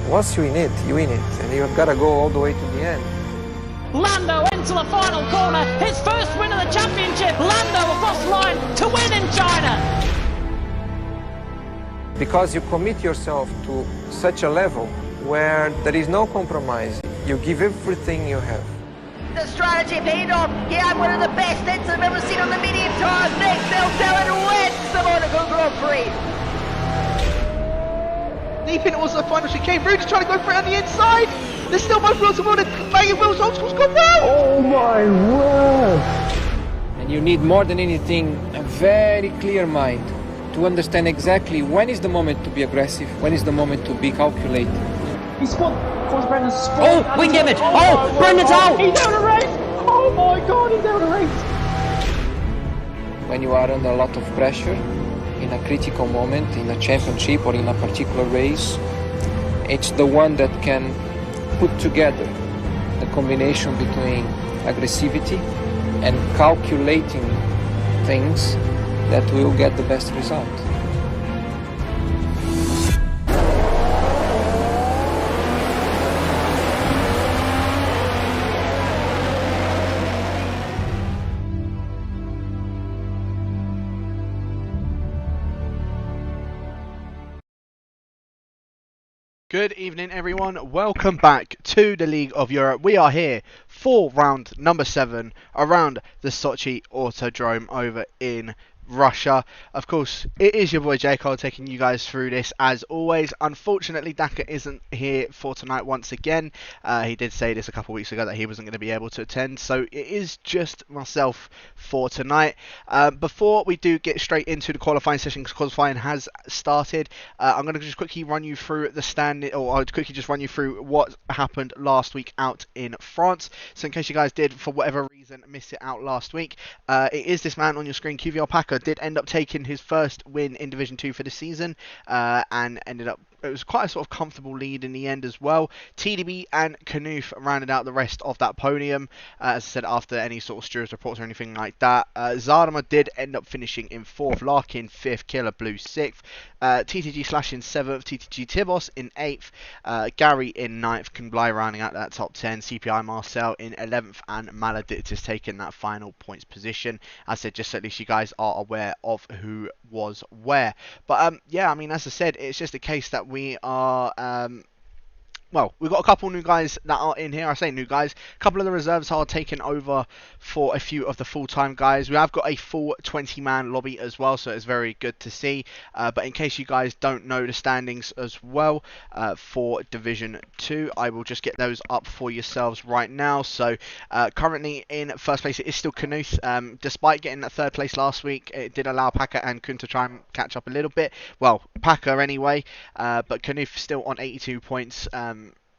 Once you win it, and you've got to go all the way to the end. Lando into the final corner, his first win of the championship. Lando across the line to win in China. Because you commit yourself to such a level where there is no compromise. You give everything you have. The strategy paid off. He had one of the best hits I've ever seen on the medium tires. Nick Villetelin wins the Monaco Grand Prix. Deep in towards the final chicane. Rudy's trying to go for it on the inside. There's still both wheels of water. Banging wheels. Old School's gone well. Oh my word! And you need more than anything a very clear mind to understand exactly when is the moment to be aggressive, when is the moment to be calculated. He spun. Brendan's Oh, wing damage! Oh, Brendan's out! He's out of race! Oh my god, he's out of race! When you are under a lot of pressure, in a critical moment, in a championship or in a particular race, it's the one that can put together the combination between aggressivity and calculating things that will get the best result. Good evening, everyone. Welcome back to the League of Europe. We are here for round number 7 around the Sochi Autodrome over in Russia. Of course, it is your boy J. Cole taking you guys through this as always. Unfortunately, Daka isn't here for tonight once again. He did say this a couple of weeks ago that he wasn't going to be able to attend, so it is just myself for tonight. Before we do get straight into the qualifying session, because qualifying has started, I'm going to just quickly run you through the standing, or I'll quickly just run you through what happened last week out in France. So in case you guys did, for whatever reason, miss it out last week, it is this man on your screen, QV Alpaca, did end up taking his first win in Division 2 for the season, and ended up, it was quite a sort of comfortable lead in the end as well. TDB and Knuth rounded out the rest of that podium, as I said, after any sort of stewards reports or anything like that. Zarema did end up finishing in 4th, Larkin 5th, Killer Blue 6th, TTG Slash in 7th, TTG Tibos in 8th, Gary in 9th, Kunblai rounding out that top 10, CPI Marcel in 11th, and Maledictus taking that final points position. As I said, just so at least you guys are aware of who was where. But yeah, I mean, as I said, it's just a case that we are well, we've got a couple new guys that are in here. I say new guys. A couple of the reserves are taking over for a few of the full-time guys. We have got a full 20-man lobby as well, so it's very good to see. But in case you guys don't know the standings as well for Division 2, I will just get those up for yourselves right now. So currently in first place, it is still Knuth. Despite getting that 3rd place last week, it did allow Packer and Kun to try and catch up a little bit. Well, Packer anyway, but Knuth still on 82 points.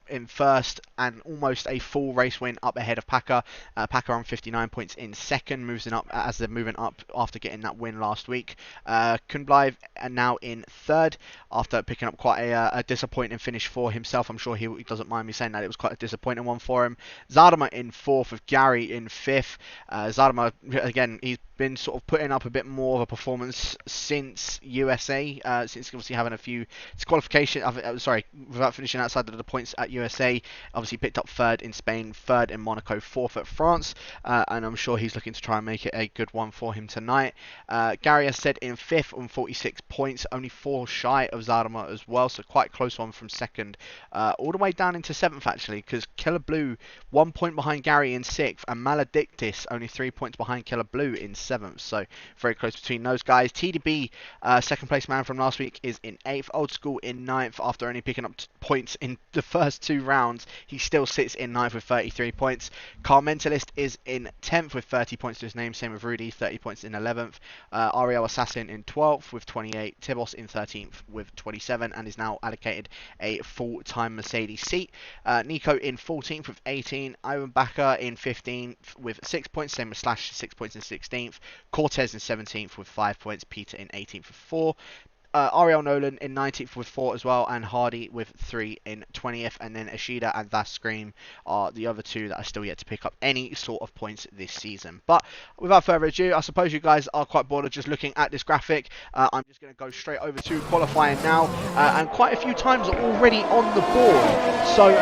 In first, and almost a full race win up ahead of Packer. Packer on 59 points in 2nd, moving up as they're moving up after getting that win last week. Kunbleiv now in 3rd after picking up quite a disappointing finish for himself. I'm sure he doesn't mind me saying that it was quite a disappointing one for him. Zadama in 4th with Gary in 5th. Zadama, again, he's been sort of putting up a bit more of a performance since USA, since obviously having a few disqualification. Sorry, without finishing outside of the points at USA, obviously picked up 3rd in Spain, 3rd in Monaco, 4th at France, and I'm sure he's looking to try and make it a good one for him tonight. Gary has said in 5th on 46 points, only 4 shy of Zadama as well, so quite close one from 2nd, all the way down into 7th actually, because Killer Blue 1 point behind Gary in 6th, and Maledictus only 3 points behind Killer Blue in 7th, so very close between those guys. TDB, 2nd place man from last week, is in 8th, Old School in 9th after only picking up points in the first 2 rounds. He still sits in 9th with 33 points. Carl Mentalist is in 10th with 30 points to his name, same with Rudy, 30 points in 11th. Ariel Assassin in 12th with 28, Tibos in 13th with 27, and is now allocated a full-time Mercedes seat. Nico in 14th with 18, Ivan Bakker in 15th with 6 points, same as Slash, 6 points in 16th. Cortez in 17th with 5 points, Peter in 18th with 4. Ariel Nolan in 19th with 4 as well, and Hardy with 3 in 20th, and then Ashida and That Scream are the other 2 that are still yet to pick up any sort of points this season. But without further ado, I suppose you guys are quite bored of just looking at this graphic. I'm just going to go straight over to qualifying now, and quite a few times are already on the board. So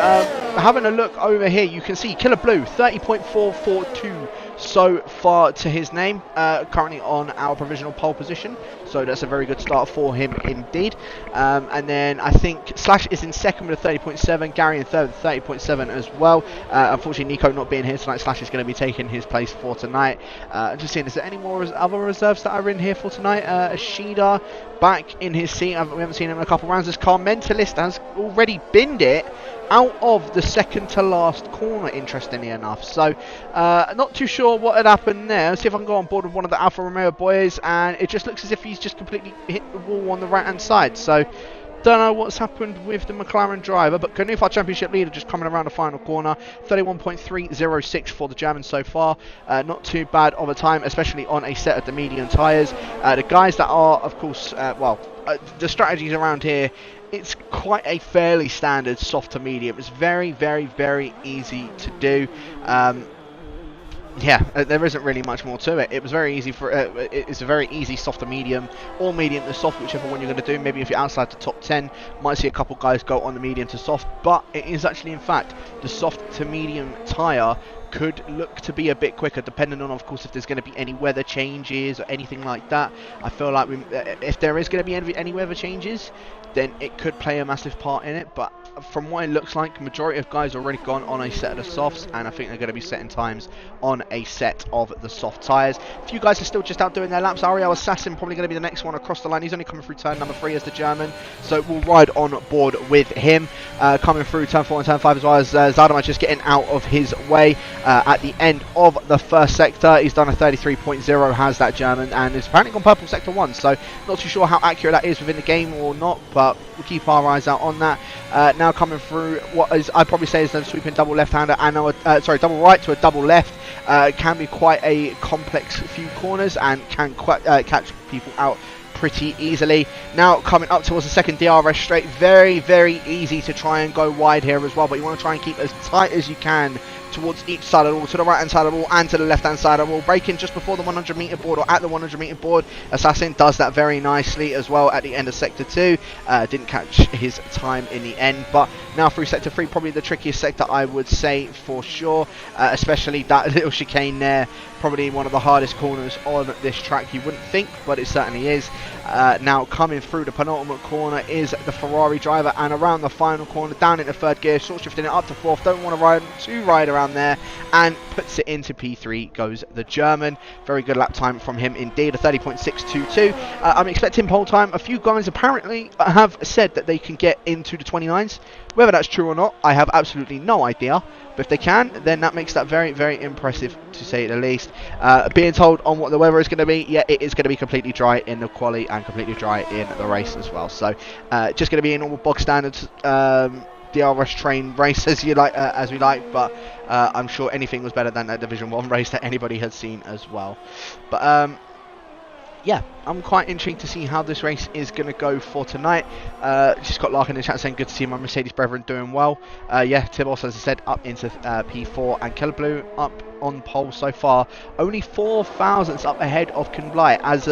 having a look over here, you can see Killer Blue 30.442 so far to his name, currently on our provisional pole position, so that's a very good start for him indeed. And then I think Slash is in second with a 30.7, Gary in third with 30.7 as well. Unfortunately, Nico not being here tonight, Slash is going to be taking his place for tonight. Just seeing, is there any more other reserves that are in here for tonight? Ashida back in his seat, we haven't seen him in a couple of rounds. This car Mentalist has already binned it out of the second to last corner, interestingly enough. So not too sure what had happened there. Let's see if I can go on board with one of the Alfa Romeo boys, and it just looks as if he's just completely hit the wall on the right hand side. So don't know what's happened with the McLaren driver, but Knuth, our championship leader, just coming around the final corner. 31.306 for the German so far. Not too bad of a time, especially on a set of the medium tyres. The guys that are, of course, the strategies around here, it's quite a fairly standard soft to medium. It's very, very, very easy to do. Yeah, there isn't really much more to it. It was very easy for it's a very easy soft to medium, or medium to soft, whichever one you're going to do. Maybe if you're outside the top 10, might see a couple guys go on the medium to soft, but it is actually, in fact, the soft to medium tyre could look to be a bit quicker, depending on, of course, if there's going to be any weather changes or anything like that. I feel like if there is going to be any weather changes, then it could play a massive part in it. But from what it looks like, majority of guys already gone on a set of the softs, and I think they're going to be setting times on a set of the soft tyres. A few guys are still just out doing their laps. Ariel Assassin probably going to be the next one across the line. He's only coming through turn number 3 as the German, so we'll ride on board with him. Coming through turn 4 and turn 5 as well as Zadama just getting out of his way at the end of the first sector. He's done a 33.0, has that German, and is apparently gone purple sector 1, so not too sure how accurate that is within the game or not, but we'll keep our eyes out on that. Now coming through what is, I'd probably say, is the sweeping double left-hander, and double right to a double left. Can be quite a complex few corners and can catch people out pretty easily. Now coming up towards the second DRS straight, very, very easy to try and go wide here as well, but you want to try and keep as tight as you can towards each side of the wall, to the right hand side of the wall and to the left hand side of the wall. Braking just before the 100 meter board, or at the 100 meter board. Assassin does that very nicely as well at the end of sector 2. Didn't catch his time in the end, but now through sector 3, probably the trickiest sector, I would say, for sure. Especially that little chicane there, probably one of the hardest corners on this track, you wouldn't think, but it certainly is. Now coming through the penultimate corner is the Ferrari driver, and around the final corner, down into third gear, short shifting it up to fourth, don't want to ride too wide around there, and puts it into P3 goes the German. Very good lap time from him indeed, a 30.622. I'm expecting pole time. A few guys apparently have said that they can get into the 29s. Whether that's true or not, I have absolutely no idea. But if they can, then that makes that very, very impressive, to say the least. Being told on what the weather is going to be, yeah, it is going to be completely dry in the quali and completely dry in the race as well. So just going to be a normal box standard DRS train race as we like, but I'm sure anything was better than that Division 1 race that anybody had seen as well. But yeah, I'm quite intrigued to see how this race is going to go for tonight. Just got Larkin in the chat saying good to see my Mercedes brethren doing well. Yeah, Tibos, as I said, up into P4, and Killer Blue up on pole so far. Only 4 thousandths up ahead of Kun Blai, as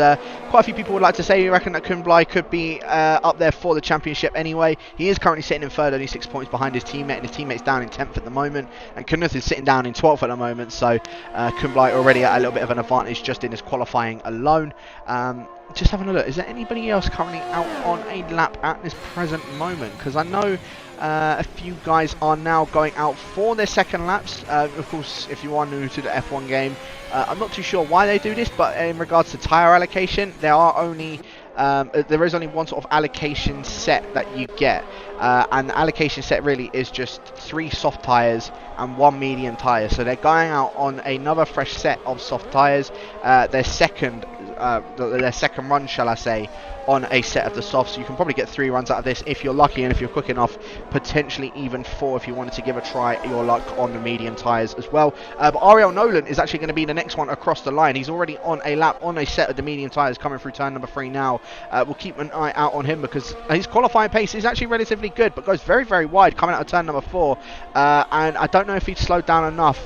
quite a few people would like to say, you reckon that Kun Blai could be up there for the championship anyway. He is currently sitting in third, only 6 points behind his teammate, and his teammate's down in 10th at the moment, and Knuth is sitting down in 12th at the moment, so Kun Blai already at a little bit of an advantage just in his qualifying alone. Just having a look, is there anybody else currently out on a lap at this present moment? Because I know a few guys are now going out for their second laps. Of course, if you are new to the F1 game, I'm not too sure why they do this, but in regards to tyre allocation, there is only one sort of allocation set that you get, and the allocation set really is just 3 soft tyres and 1 medium tyre. So they're going out on another fresh set of soft tyres, their second run, shall I say, on a set of the softs. So you can probably get 3 runs out of this if you're lucky, and if you're quick enough, potentially even 4 if you wanted to give a try your luck on the medium tyres as well. But Ariel Nolan is actually going to be the next one across the line. He's already on a lap on a set of the medium tyres coming through turn number 3 now. We'll keep an eye out on him because his qualifying pace is actually relatively good, but goes very, very wide coming out of turn number 4. And I don't know if he'd slowed down enough.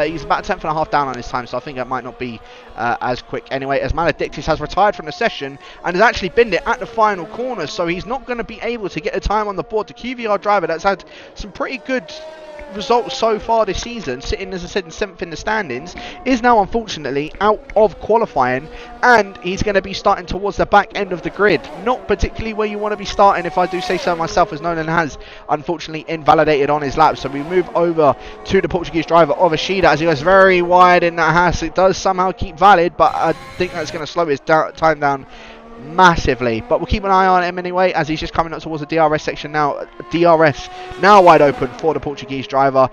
He's about a 10th and a half down on his time, so I think that might not be as quick anyway, as Maledictus has retired from the session and has actually binned it at the final corner, so he's not going to be able to get a time on the board. The QVR driver that's had some pretty good results so far this season, sitting, as I said, in 7th in the standings, is now unfortunately out of qualifying, and he's going to be starting towards the back end of the grid. Not particularly where you want to be starting, if I do say so myself, as Nolan has unfortunately invalidated on his lap. So we move over to the Portuguese driver of Ishida as he goes very wide in that Haas. It does somehow keep valid, but I think that's going to slow his time down massively, but we'll keep an eye on him anyway as he's just coming up towards the DRS section now. DRS now wide open for the Portuguese driver,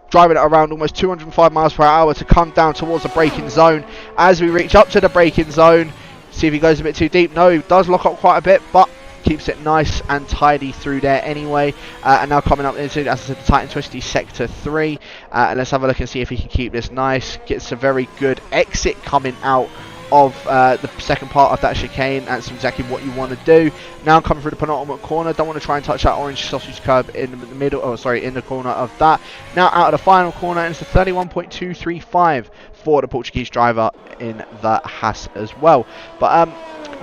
driving it around almost 205 miles per hour to come down towards the braking zone. As we reach up to the braking zone, see if he goes a bit too deep. No, he does lock up quite a bit, but keeps it nice and tidy through there anyway. And now coming up into, as I said, the tight and twisty sector 3, and let's have a look and see if he can keep this nice. Gets a very good exit coming out of the second part of that chicane. That's exactly what you want to do. Now coming through the penultimate corner, don't want to try and touch that orange sausage curb in the middle, in the corner of that. Now out of the final corner, and it's a 31.235 for the Portuguese driver in the Haas as well. But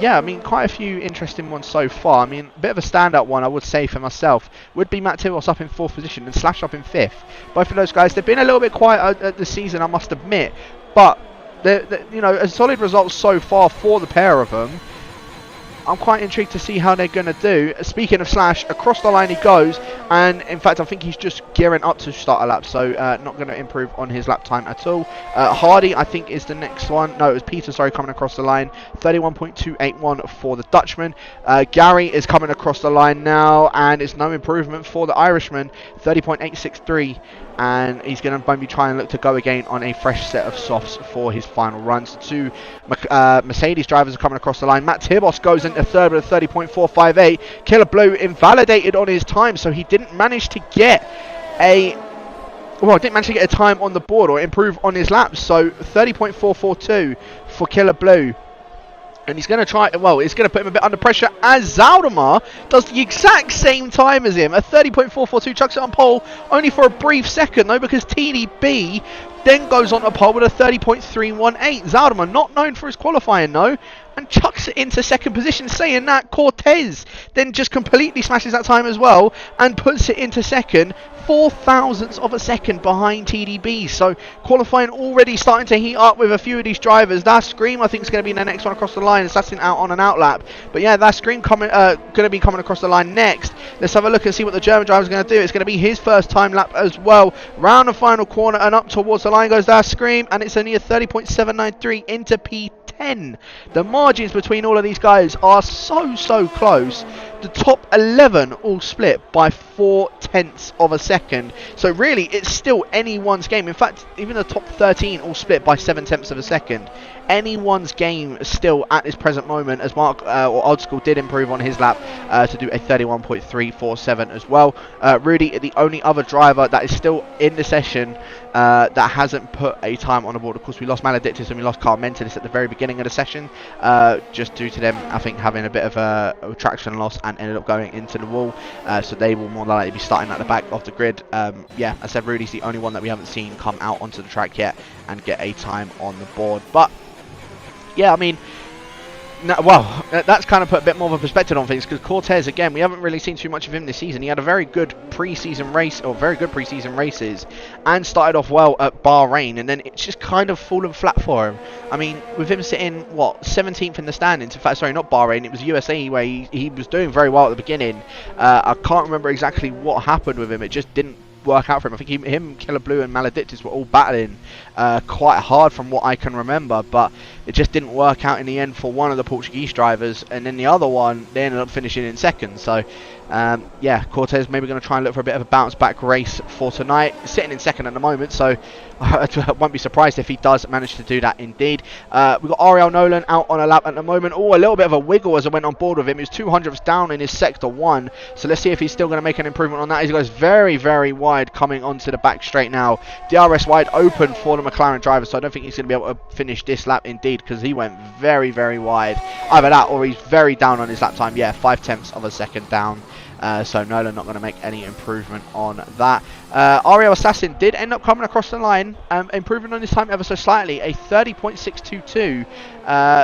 yeah, I mean, quite a few interesting ones so far. I mean, a bit of a standout one, I would say, for myself, would be Matt Tibos up in 4th position and Slash up in 5th. Both of those guys, they've been a little bit quiet at the season, I must admit, but you know, a solid results so far for the pair of them. I'm quite intrigued to see how they're going to do. Speaking of Slash, across the line he goes, and in fact I think he's just gearing up to start a lap, so not going to improve on his lap time at all. Hardy I think is the next one. No, it was Peter, sorry, coming across the line. 31.281 for the Dutchman. Gary is coming across the line now, and it's no improvement for the Irishman. 30.863. And he's going to maybe try and look to go again on a fresh set of softs for his final runs. 2 Mercedes drivers are coming across the line. Matt Tibos goes into 3rd with a 30.458. Killer Blue invalidated on his time, so he didn't manage to get a time on the board or improve on his laps. So 30.442 for Killer Blue. And he's going to try, well, it's going to put him a bit under pressure as Zaldemar does the exact same time as him. A 30.442, chucks it on pole only for a brief second, though, because TDB then goes on to pole with a 30.318. Zaldemar, not known for his qualifying, though, and chucks it into 2nd position. Saying that, Cortez then just completely smashes that time as well and puts it into 2nd. 4 thousandths of a second behind TDB. So qualifying already starting to heat up with a few of these drivers. That Scream I think is going to be the next one across the line. It's that's out on an out lap. But yeah, that Scream going to be coming across the line next. Let's have a look and see what the German driver is going to do. It's going to be his first time lap as well. Round the final corner and up towards the line goes that Scream, and it's only a 30.793 into P10. The margins between all of these guys are so close. The top 11 all split by 0.4 of a second. So really, it's still anyone's game. In fact, even the top 13 all split by 0.7 of a second. Anyone's game still at this present moment, as Mark or Oddschool did improve on his lap to do a 31.347 as well. Rudy, the only other driver that is still in the session that hasn't put a time on the board. Of course, we lost Maledictus and we lost Carl Mentelis at the very beginning of the session, just due to them, I think, having a bit of a traction loss and ended up going into the wall. So they will more likely be starting at the back of the grid. Yeah, I said Rudy's the only one that we haven't seen come out onto the track yet and get a time on the board. But yeah, I mean, well, that's kind of put a bit more of a perspective on things, because Cortez, again, we haven't really seen too much of him this season. He had a very good pre-season race, or very good pre-season races, and started off well at Bahrain, and then it's just kind of fallen flat for him. I mean, with him sitting, what, 17th in the standings, in fact, sorry, not Bahrain, it was USA where he was doing very well at the beginning. I can't remember exactly what happened with him, it just didn't work out for him. I think him, Killer Blue and Maledictus were all battling quite hard from what I can remember, but it just didn't work out in the end for one of the Portuguese drivers, and then the other one, they ended up finishing in second. So yeah, Cortez maybe going to try and look for a bit of a bounce back race for tonight. Sitting in second at the moment, so I won't be surprised if he does manage to do that indeed. We've got Ariel Nolan out on a lap at the moment. Oh, a little bit of a wiggle as I went on board with him. He was 200ths down in his sector 1, so let's see if he's still going to make an improvement on that. He goes very, very wide coming onto the back straight now. DRS wide open for the McLaren driver, so I don't think he's going to be able to finish this lap indeed, because he went very, very wide. Either that or he's very down on his lap time. Yeah, 0.5 of a second down. So Nolan not going to make any improvement on that. Ariel Assassin did end up coming across the line, improving on his time ever so slightly, a 30.622.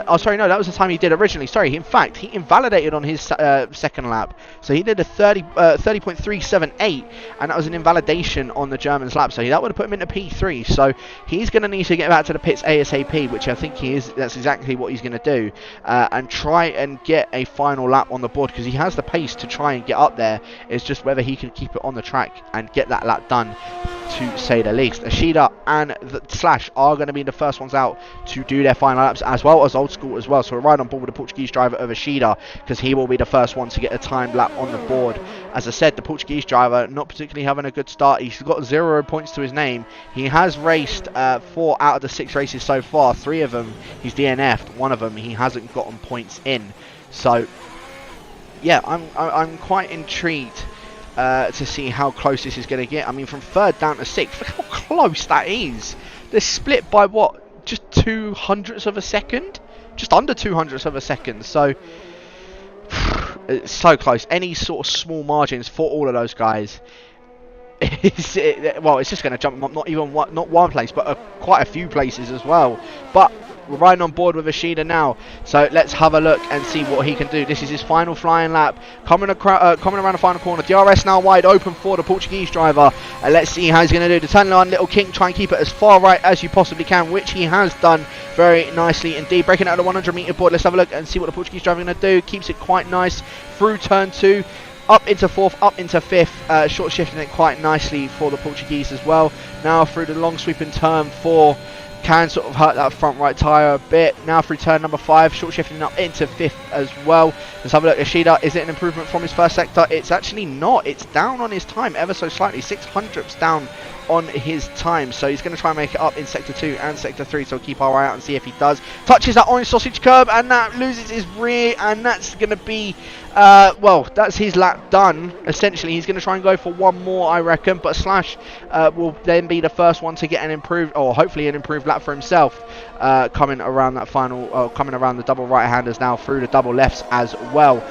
Oh, sorry, no, that was the time he did originally. Sorry, in fact, he invalidated on his second lap. So he did a 30.378, and that was an invalidation on the German's lap. So that would have put him into P3. So he's going to need to get back to the pits ASAP, which I think he is. That's exactly what he's going to do, and try and get a final lap on the board, because he has the pace to try and get up there. It's just whether he can keep it on the track and get that lap done, to say the least. Ashida and the Slash are going to be the first ones out to do their final laps, as well as Old School as well. So we're right on board with the Portuguese driver of Ashida, because he will be the first one to get a timed lap on the board. As I said, the Portuguese driver not particularly having a good start. He's got 0 points to his name. He has raced 4 out of the 6 races so far. 3 of them he's DNF'd. 1 of them he hasn't gotten points in. So yeah, I'm quite intrigued to see how close this is going to get. I mean, from 3rd down to 6th, look how close that is. They're split by what, just 200ths of a second, just under 200ths of a second. So it's so close. Any sort of small margins for all of those guys, it's just going to jump up not one place, but quite a few places as well. But we're riding on board with Ashida now, so let's have a look and see what he can do. This is his final flying lap, coming around the final corner. DRS now wide open for the Portuguese driver, and let's see how he's going to do. The turn line, little kink, try and keep it as far right as you possibly can, which he has done very nicely indeed. Breaking out of the 100 metre board, let's have a look and see what the Portuguese driver is going to do. Keeps it quite nice through turn 2. Up into 4th, up into 5th, short shifting it quite nicely for the Portuguese as well. Now through the long sweeping turn 4, can sort of hurt that front right tyre a bit. Now through turn number 5, short shifting up into 5th as well. Let's have a look. Ishida, is it an improvement from his first sector? It's actually not. It's down on his time ever so slightly, 600ths down on his time. So he's going to try and make it up in sector 2 and sector 3, so we'll keep our eye out and see if he does. Touches that orange sausage curb, and that loses his rear, and that's going to be well, that's his lap done. Essentially, he's going to try and go for one more, I reckon, but Slash will then be the first one to get an improved, or hopefully an improved lap for himself, coming around that final, coming around the double right-handers now through the double lefts as well.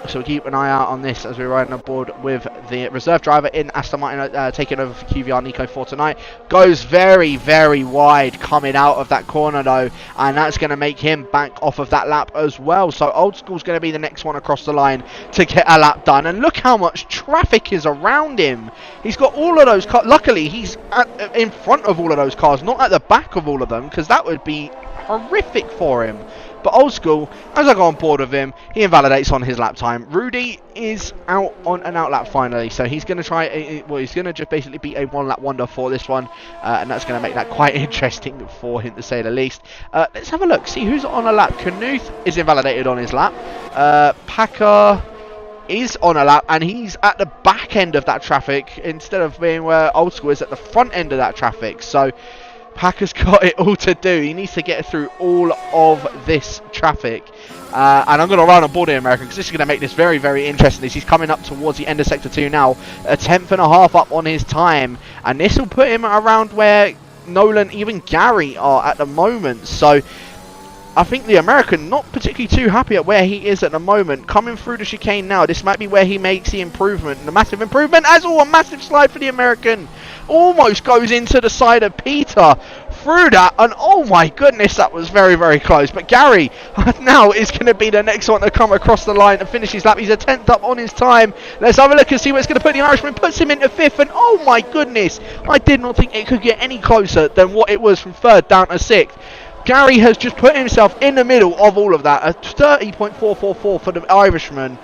So keep an eye out on this as we're riding on board with the reserve driver in Aston Martin, taking over for QVR Nico for tonight. Goes very, very wide coming out of that corner though, and that's going to make him back off of that lap as well. So Old School's going to be the next one across the line to get a lap done. And look how much traffic is around him. He's got all of those cars. Luckily, he's in front of all of those cars, not at the back of all of them, because that would be horrific for him. But Old School, as I go on board with him, he invalidates on his lap time. Rudy is out on an out lap finally, so he's going to try, well, he's going to just basically be a 1 lap wonder for this one, and that's going to make that quite interesting for him, to say the least. Let's have a look, see who's on a lap. Knuth is invalidated on his lap. Packer is on a lap, and he's at the back end of that traffic instead of being where Old School is at the front end of that traffic. So Packer's got it all to do. He needs to get through all of this traffic. And I'm going to run on board here, American, because this is going to make this very, very interesting. As he's coming up towards the end of Sector 2 now. A 10.5 up on his time. And this will put him around where Nolan, even Gary are at the moment. So I think the American not particularly too happy at where he is at the moment. Coming through the chicane now, this might be where he makes the improvement. The massive improvement, as a massive slide for the American. Almost goes into the side of Peter through that, and oh my goodness, that was very, very close. But Gary now is going to be the next one to come across the line and finish his lap. He's a 10th up on his time. Let's have a look and see where it's going to put the Irishman. Puts him into 5th, and oh my goodness, I did not think it could get any closer than what it was from 3rd down to 6th. Gary has just put himself in the middle of all of that. A 30.444 for the Irishman.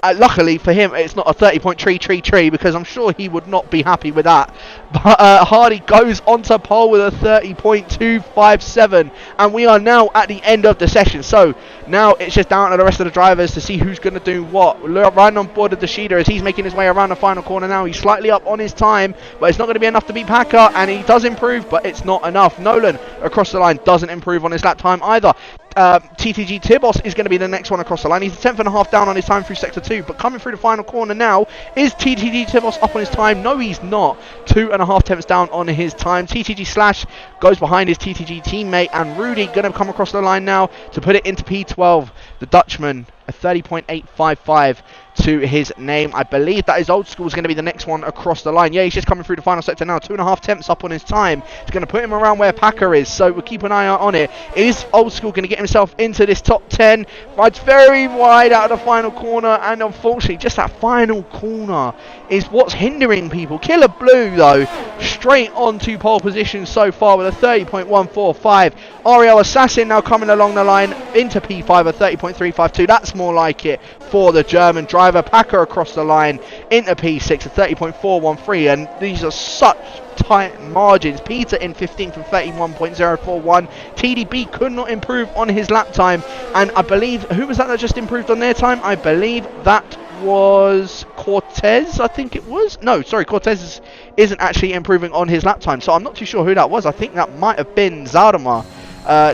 Luckily for him, it's not a 30.333 because I'm sure he would not be happy with that. But Hardy goes onto pole with a 30.257, and we are now at the end of the session. So now it's just down to the rest of the drivers to see who's going to do what. Riding on board of the Shida as he's making his way around the final corner now. He's slightly up on his time, but it's not going to be enough to beat Packer, and he does improve, but it's not enough. Nolan across the line doesn't improve on his lap time either. TTG Tibos is going to be the next one across the line. He's a 10.5 down on his time through sector 2, but coming through the final corner now, is TTG Tibos up on his time? No, he's not. 2.5 tenths down on his time. TTG Slash goes behind his TTG teammate, and Rudy going to come across the line now to put it into P12. The Dutchman, a 30.855 to his name. I believe that is Old School is going to be the next one across the line. Yeah, he's just coming through the final sector now. 2.5 tenths up on his time. It's going to put him around where Packer is, so we'll keep an eye out on it. Is Old School going to get himself into this top 10? Rides very wide out of the final corner, and unfortunately just that final corner is what's hindering people. Killer Blue though, straight on to pole position so far with a 30.145. Ariel Assassin now coming along the line into P5 at 30.352. That's more like it for the German driver. Packer across the line into P6 at 30.413, and these are such tight margins. Peter in 15th from 31.041. TDB could not improve on his lap time, and I believe, who was that just improved on their time? I believe that was Cortez, I think it was. No, sorry, Cortez isn't actually improving on his lap time, so I'm not too sure who that was. I think that might have been Zarema.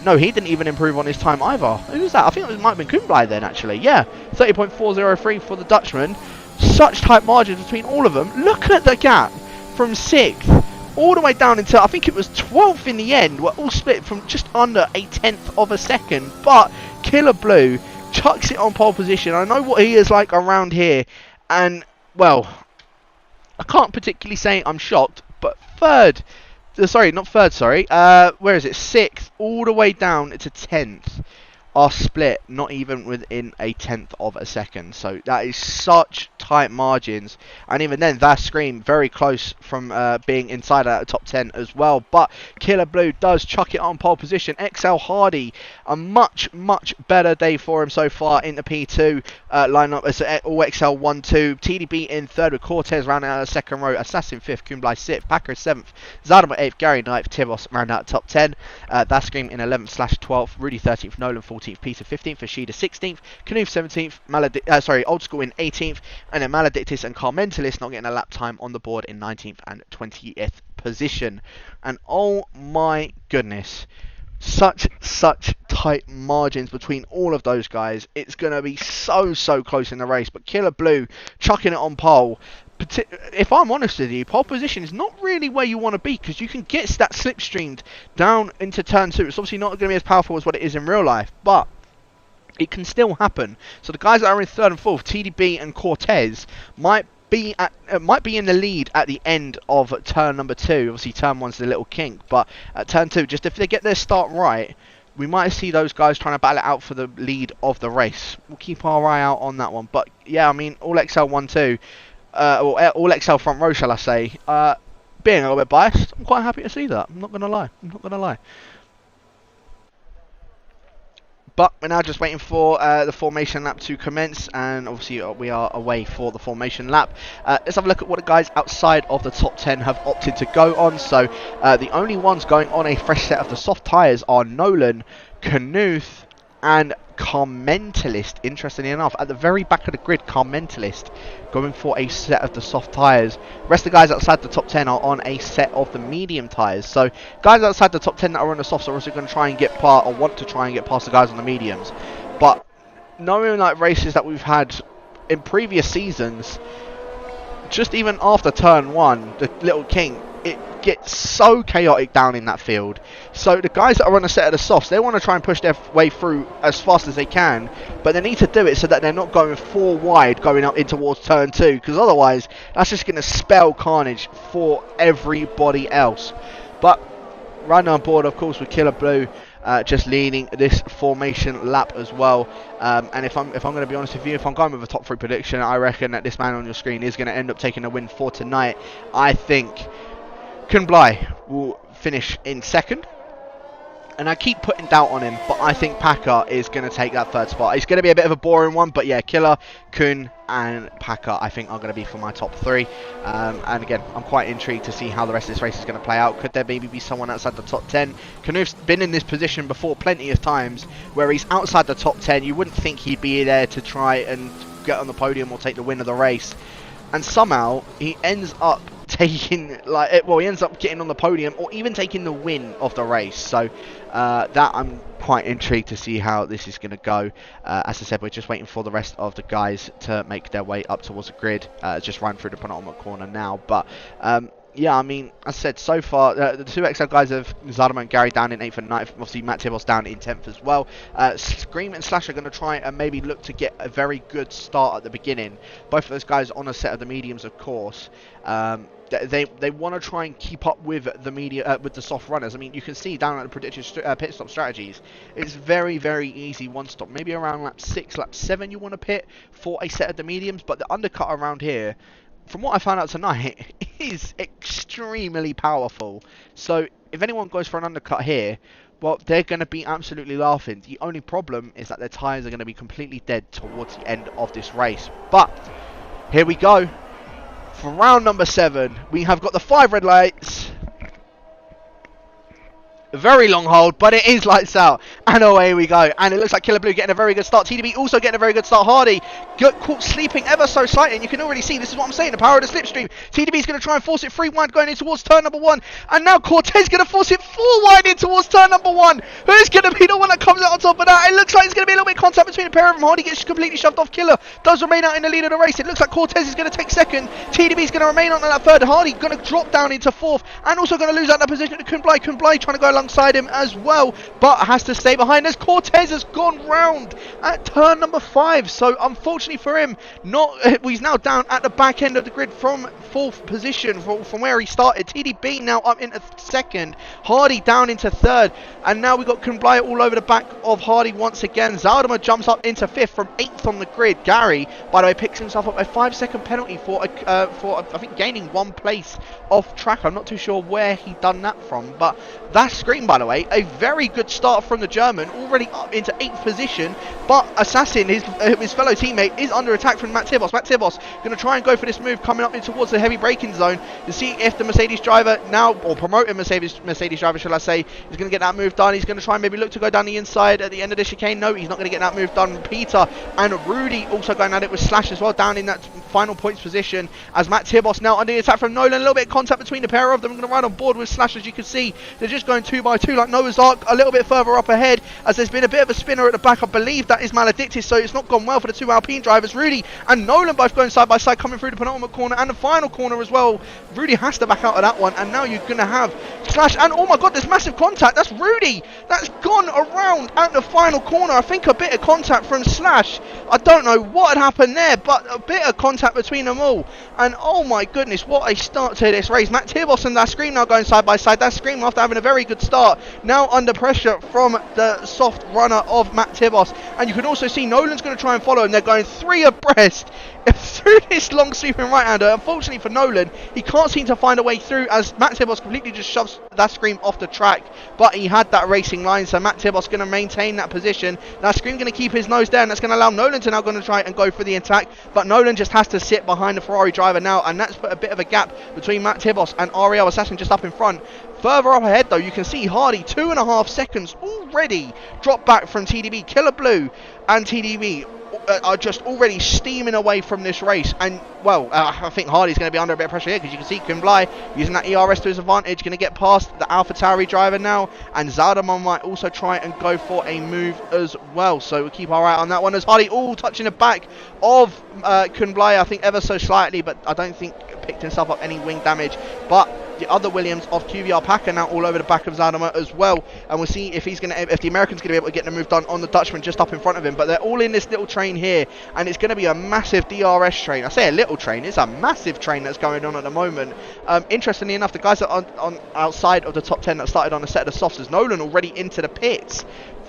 No, he didn't even improve on his time either. Who was that? I think it might have been Kublai then, actually. Yeah, 30.403 for the Dutchman. Such tight margins between all of them. Look at the gap from 6th all the way down into, I think it was 12th in the end. We're all split from just under a 10th of a second. But Killer Blue chucks it on pole position. I know what he is like around here. And, well, I can't particularly say I'm shocked, but third... Sorry, not third, sorry. Where is it? 6th, all the way down to 10th. Are split, not even within a 10th of a second. So that is such tight margins. And even then, that Scream very close from being inside that top 10 as well. But Killer Blue does chuck it on pole position. XL Hardy, a much, much better day for him so far in the P2 lineup. It's all XL 1-2. TDB in 3rd with Cortez round out of the 2nd row. Assassin 5th, Kublai 6th, Packer 7th, Zadama 8th, Gary 9th, Tibos round out top 10. That Scream in 11th/12th, Rudy 13th, Nolan 14th. Peter 15th, Ashida 16th, Knuth 17th, Old School in 18th, and then Maledictus and Carmentalist not getting a lap time on the board in 19th and 20th position. And oh my goodness, such tight margins between all of those guys. It's going to be so close in the race, but Killer Blue chucking it on pole. If I'm honest with you, pole position is not really where you want to be, because you can get that slipstreamed down into turn 2. It's obviously not going to be as powerful as what it is in real life, but it can still happen. So the guys that are in 3rd and 4th, TDB and Cortez, might be in the lead at the end of turn number 2. Obviously turn 1's the little kink, but at turn 2, just if they get their start right, we might see those guys trying to battle it out for the lead of the race. We'll keep our eye out on that one. But yeah, I mean, all XL 1-2. Or all XL front row, shall I say, being a little bit biased, I'm quite happy to see that. I'm not going to lie. But we're now just waiting for the formation lap to commence, and obviously we are away for the formation lap. Let's have a look at what the guys outside of the top 10 have opted to go on. So the only ones going on a fresh set of the soft tyres are Nolan, Knuth, and Carmentalist. Interestingly enough, at the very back of the grid, Carmentalist going for a set of the soft tyres. The rest of the guys outside the top 10 are on a set of the medium tyres. So guys outside the top 10 that are on the softs are also going to try and get past, or want to try and get past the guys on the mediums. But knowing like races that we've had in previous seasons, just even after turn 1, the Little King, it gets so chaotic down in that field. So the guys that are on a set of the softs, they want to try and push their way through as fast as they can, but they need to do it so that they're not going 4 wide going up in towards turn 2, because otherwise that's just going to spell carnage for everybody else. But right on board, of course, with Killer Blue just leading this formation lap as well. And if I'm going to be honest with you, if I'm going with a top 3 prediction, I reckon that this man on your screen is going to end up taking a win for tonight. I think Kublai will finish in 2nd. And I keep putting doubt on him, but I think Packer is going to take that third spot. It's going to be a bit of a boring one, but yeah, Killer, Kuhn, and Packer, I think, are going to be for my top 3. And again, I'm quite intrigued to see how the rest of this race is going to play out. Could there maybe be someone outside the top 10? Knuth's been in this position before plenty of times, where he's outside the top 10. You wouldn't think he'd be there to try and get on the podium or take the win of the race. And somehow, he ends up taking, he ends up getting on the podium or even taking the win of the race. So that I'm quite intrigued to see how this is going to go. As I said, we're just waiting for the rest of the guys to make their way up towards the grid. Just run through the penultimate corner now. But yeah, I mean, as I said, so far, the 2XL guys of Zardeman and Gary down in 8th and 9th. Obviously, Matt Tibos down in 10th as well. Scream and Slash are going to try and maybe look to get a very good start at the beginning. Both of those guys on a set of the mediums, of course. They want to try and keep up with the with the soft runners. I mean, you can see down at the predicted pit stop strategies, it's very, very easy one stop. Maybe around lap 6, lap 7 you want to pit for a set of the mediums, but the undercut around here, from what I found out tonight, is extremely powerful. So if anyone goes for an undercut here, well, they're going to be absolutely laughing. The only problem is that their tyres are going to be completely dead towards the end of this race. But here we go. For round number 7, we have got the 5 red lights. A very long hold, but it is lights out. And away we go. And it looks like Killer Blue getting a very good start. TDB also getting a very good start. Hardy got caught sleeping ever so slightly. And you can already see, this is what I'm saying, the power of the slipstream. TDB is going to try and force it 3 wide going in towards turn number 1. And now Cortez going to force it 4 wide in towards turn number 1. Who's going to be the one that comes out on top of that? It looks like it's going to be a little bit of contact between the pair of them. Hardy gets completely shoved off. Killer does remain out in the lead of the race. It looks like Cortez is going to take 2nd. TDB is going to remain on that 3rd. Hardy going to drop down into 4th. And also going to lose out that position to Kunblai. Kunblai trying to go alongside him as well, but has to stay behind as Cortez has gone round at turn number 5. So unfortunately for him, he's now down at the back end of the grid from 4th position from where he started. TDB now up into 2nd, Hardy down into 3rd, and now we've got Kunblai all over the back of Hardy once again. Zaldama jumps up into 5th from 8th on the grid. Gary, by the way, picks himself up a 5-second penalty for I think gaining 1 place off track. I'm not too sure where he done that from, but that's Scream, by the way. A very good start from the German, already up into 8th position, but Assassin, his fellow teammate, is under attack from Matt Tibos. Matt Tibos going to try and go for this move coming up in towards the heavy braking zone to see if the Mercedes driver now, or promoted Mercedes driver shall I say, is going to get that move done. He's going to try and maybe look to go down the inside at the end of the chicane. No, he's not going to get that move done. Peter and Rudy also going at it with Slash as well, down in that final points position, as Matt Tibos now under the attack from Nolan. A little bit of contact between the pair of them. I'm going to ride on board with Slash, as you can see. They're just going 2 by 2 like Noah's Ark. A little bit further up ahead, as there's been a bit of a spinner at the back. I believe that is Maledictus, so it's not gone well for the 2 Alpine drivers. Rudy and Nolan both going side by side, coming through the penultimate corner and the final corner as well. Rudy has to back out of that one, and now you're going to have Slash, and oh my god, there's massive contact. That's Rudy that's gone around at the final corner. I think a bit of contact from Slash. I don't know what had happened there, but a bit of contact between them all. And oh my goodness, what a start to this race. Matt Tibos and that Scream now going side by side. That Scream, after having a very good start, now under pressure from the soft runner of Matt Tibos. And you can also see Nolan's going to try and follow him. They're going 3 abreast through this long sweeping right-hander. Unfortunately for Nolan, he can't seem to find a way through, as Matt Tibos completely just shoves that Scream off the track, but he had that racing line, so Matt Tibos going to maintain that position. That Scream going to keep his nose there, and that's going to allow Nolan to now going to try and go for the attack, but Nolan just has to sit behind the Ferrari driver now, and that's put a bit of a gap between Matt Tibos and Ariel Assassin just up in front. Further up ahead though, you can see Hardy 2.5 seconds already dropped back from TDB. Killer Blue and TDB are just already steaming away from this race, and well, I think Hardy's going to be under a bit of pressure here, because you can see Kunblai using that ERS to his advantage, going to get past the AlphaTauri driver now, and Zaldama might also try and go for a move as well, so we'll keep our eye on that one, as Hardy all touching the back of Kunblai, I think ever so slightly, but I don't think picked himself up any wing damage. But the other Williams of QVR Packer now all over the back of Zaldama as well, and we'll see if he's going to, if the American's going to be able to get the move done on the Dutchman just up in front of him. But they're all in this little train here, and it's going to be a massive DRS train. I say a little train, it's a massive train that's going on at the moment. Interestingly enough, the guys that are on outside of the top 10 that started on a set of the softs, is Nolan already into the pits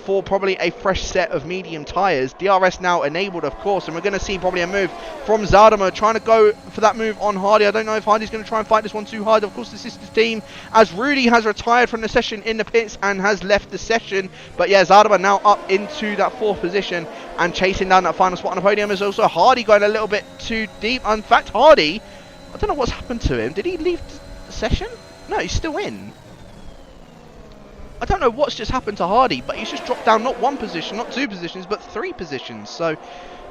for probably a fresh set of medium tyres. DRS now enabled, of course, and we're going to see probably a move from Zardamer trying to go for that move on Hardy. I don't know if Hardy's going to try and fight this one too hard. Of course, this is his team, as Rudy has retired from the session in the pits and has left the session. But yeah, Zardamer now up into that 4th position and chasing down that final spot on the podium. Is also Hardy going a little bit too deep. In fact, Hardy, I don't know what's happened to him. Did he leave the session? No, he's still in. I don't know what's just happened to Hardy, but he's just dropped down not 1 position, not 2 positions, but 3 positions. So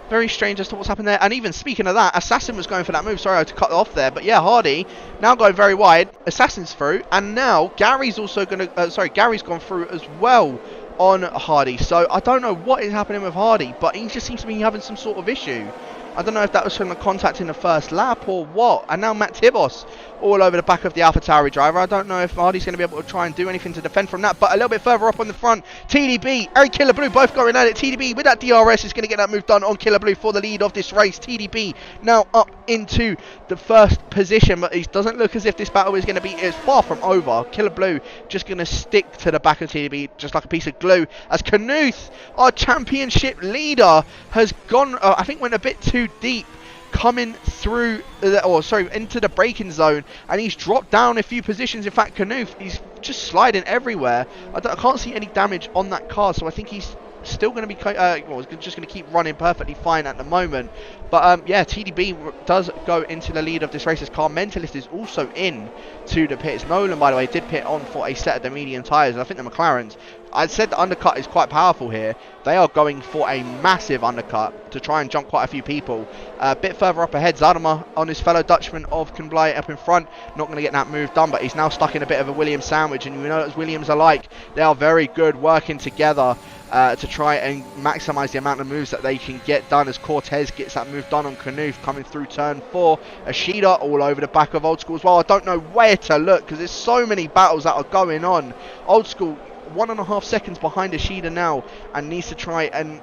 very strange as to what's happened there. And even speaking of that, Assassin was going for that move. Sorry, I had to cut off there. But yeah, Hardy now going very wide. Assassin's through. And now Gary's also going to... Gary's gone through as well on Hardy. So I don't know what is happening with Hardy, but he just seems to be having some sort of issue. I don't know if that was from the contact in the first lap or what. And now Matt Tibos all over the back of the AlphaTauri driver. I don't know if Hardy's going to be able to try and do anything to defend from that. But a little bit further up on the front, TDB, Eric Killer Blue both going at it. TDB with that DRS is going to get that move done on Killer Blue for the lead of this race. TDB now up into the 1st position, but it doesn't look as if this battle is going to be as far from over. Killer Blue just going to stick to the back of TDB just like a piece of glue, as Knuth, our championship leader, has gone, I think went a bit too deep coming through into the braking zone, and he's dropped down a few positions. In fact, Knuth, he's just sliding everywhere. I can't see any damage on that car, so I think he's still going to be just going to keep running perfectly fine at the moment. But yeah, TDB does go into the lead of this race as Car Mentalist is also in to the pits. Nolan, by the way, did pit on for a set of the medium tyres, and I think the McLarens, I said the undercut is quite powerful here. They are going for a massive undercut to try and jump quite a few people. A bit further up ahead, Zardamer on his fellow Dutchman of Kenblai up in front. Not going to get that move done, but he's now stuck in a bit of a Williams sandwich. And you know, as Williams are like, they are very good working together to try and maximise the amount of moves that they can get done, as Cortez gets that move done on Knuth coming through turn 4. Ashida all over the back of Old School as well. I don't know where to look because there's so many battles that are going on. Old School 1.5 seconds behind Ashida now, and needs to try and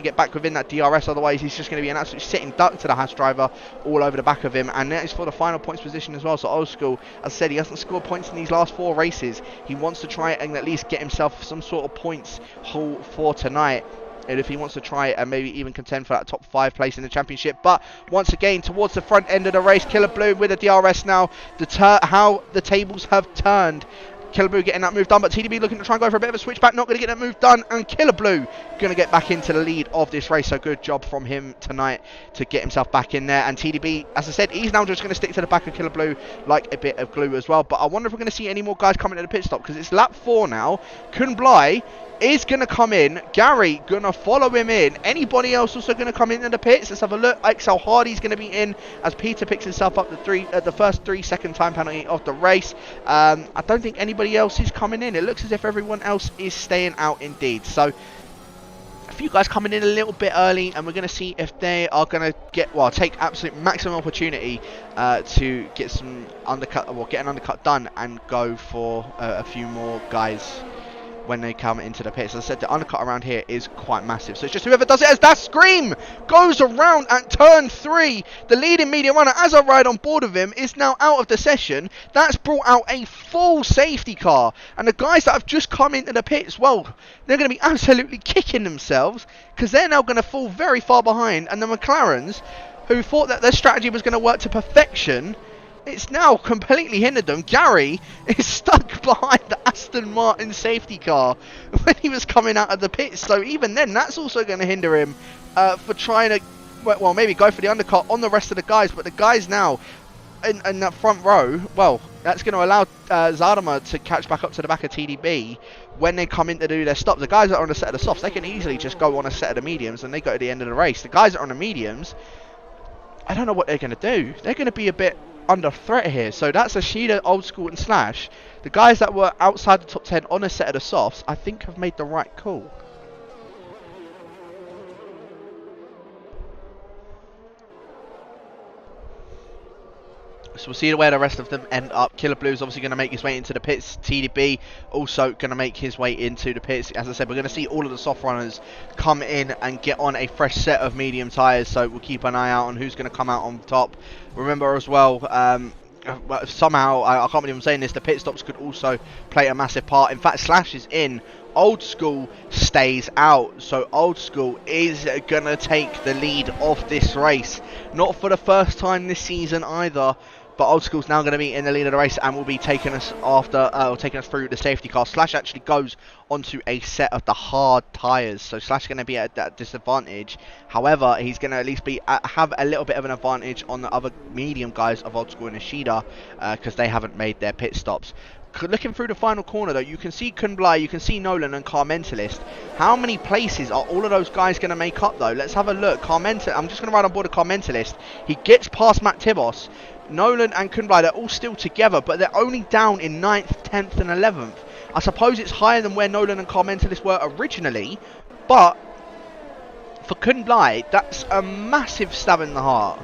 get back within that DRS, otherwise he's just going to be an absolute sitting duck to the Haas driver all over the back of him. And that is for the final points position as well. So Old School, as I said, he hasn't scored points in these last 4 races. He wants to try and at least get himself some sort of points haul for tonight, and if he wants to try and maybe even contend for that top 5 place in the championship. But once again, towards the front end of the race, Killer Blue with a DRS now. How the tables have turned. Killer Blue getting that move done, but TDB looking to try and go for a bit of a switchback, not going to get that move done, and Killer Blue going to get back into the lead of this race. So good job from him tonight to get himself back in there. And TDB, as I said, he's now just going to stick to the back of Killer Blue like a bit of glue as well. But I wonder if we're going to see any more guys coming to the pit stop, because it's lap 4 now. Kunblai is going to come in. Gary going to follow him in. Anybody else also going to come into the pits? Let's have a look. XL Hardy's going to be in as Peter picks himself up the first 3-second time penalty of the race. I don't think anybody else is coming in. It looks as if everyone else is staying out indeed. So a few guys coming in a little bit early, and we're going to see if they are going to take absolute maximum opportunity to get some undercut, or get an undercut done, and go for a few more guys when they come into the pits. As I said, the undercut around here is quite massive. So it's just whoever does it, as that Scream goes around at turn 3. The leading medium runner, as I ride on board of him, is now out of the session. That's brought out a full safety car. And the guys that have just come into the pits, well, they're going to be absolutely kicking themselves, because they're now going to fall very far behind. And the McLarens, who thought that their strategy was going to work to perfection, it's now completely hindered them. Gary is stuck behind the Aston Martin safety car when he was coming out of the pits. So even then, that's also going to hinder him for trying to, well, maybe go for the undercut on the rest of the guys. But the guys now in that front row, well, that's going to allow Zardamer to catch back up to the back of TDB when they come in to do their stops. The guys that are on a set of the softs, they can easily just go on a set of the mediums and they go to the end of the race. The guys that are on the mediums, I don't know what they're going to do. They're going to be a bit under threat here. So that's Ashida, Old School and Slash. The guys that were outside the top 10 on a set of the softs, I think have made the right call. So we'll see where the rest of them end up. Killer Blue's obviously going to make his way into the pits. TDB also going to make his way into the pits. As I said, we're going to see all of the soft runners come in and get on a fresh set of medium tyres. So we'll keep an eye out on who's going to come out on top. Remember as well, somehow, I can't believe I'm saying this, the pit stops could also play a massive part. In fact, Slash is in, Old School stays out, so Old School is going to take the lead of this race. Not for the first time this season either, but Old School's now going to be in the lead of the race and will be taking us taking us through the safety car. Slash actually goes onto a set of the hard tyres, so Slash is going to be at that disadvantage. However, he's going to at least have a little bit of an advantage on the other medium guys of Old School and Ishida, because they haven't made their pit stops. Looking through the final corner though, you can see Kunblai, you can see Nolan and Carmentalist. How many places are all of those guys going to make up though? Let's have a look. I'm just going to ride on board a Carmentalist. He gets past Matt Tibos. Nolan and Kunblai, they're all still together, but they're only down in 9th, 10th and 11th. I suppose it's higher than where Nolan and Carmentalist were originally, but for Kunblai, that's a massive stab in the heart.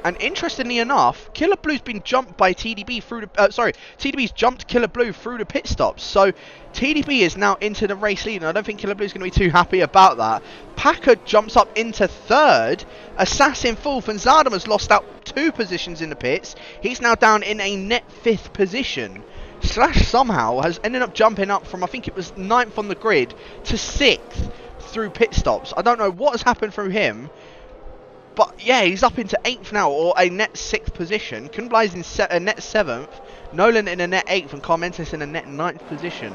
And interestingly enough, Killer Blue's been jumped by TDB through the... TDB's jumped Killer Blue through the pit stops. So, TDB is now into the race lead, and I don't think Killer Blue's going to be too happy about that. Packard jumps up into 3rd. Assassin 4th, and Zardaman's lost out 2 positions in the pits. He's now down in a net 5th position. Slash somehow has ended up jumping up from, I think it was 9th on the grid, to 6th through pit stops. I don't know what has happened through him. But yeah, he's up into 8th now, or a net 6th position. Kunblai's in a net 7th. Nolan in a net 8th, and Carmentis in a net 9th position.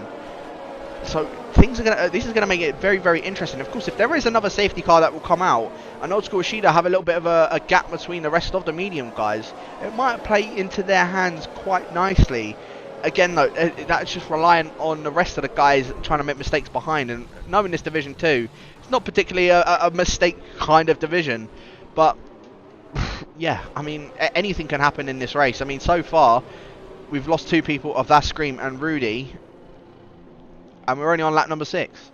So things are gonna. This is gonna make it very, very interesting. Of course, if there is another safety car that will come out, and Old School Ishida have a little bit of a gap between the rest of the medium guys, it might play into their hands quite nicely. Again, though, that's just relying on the rest of the guys trying to make mistakes behind. And knowing this Division 2, it's not particularly a mistake kind of division. But, yeah, I mean, anything can happen in this race. I mean, so far, we've lost 2 people of That Scream and Rudy. And we're only on lap number 6.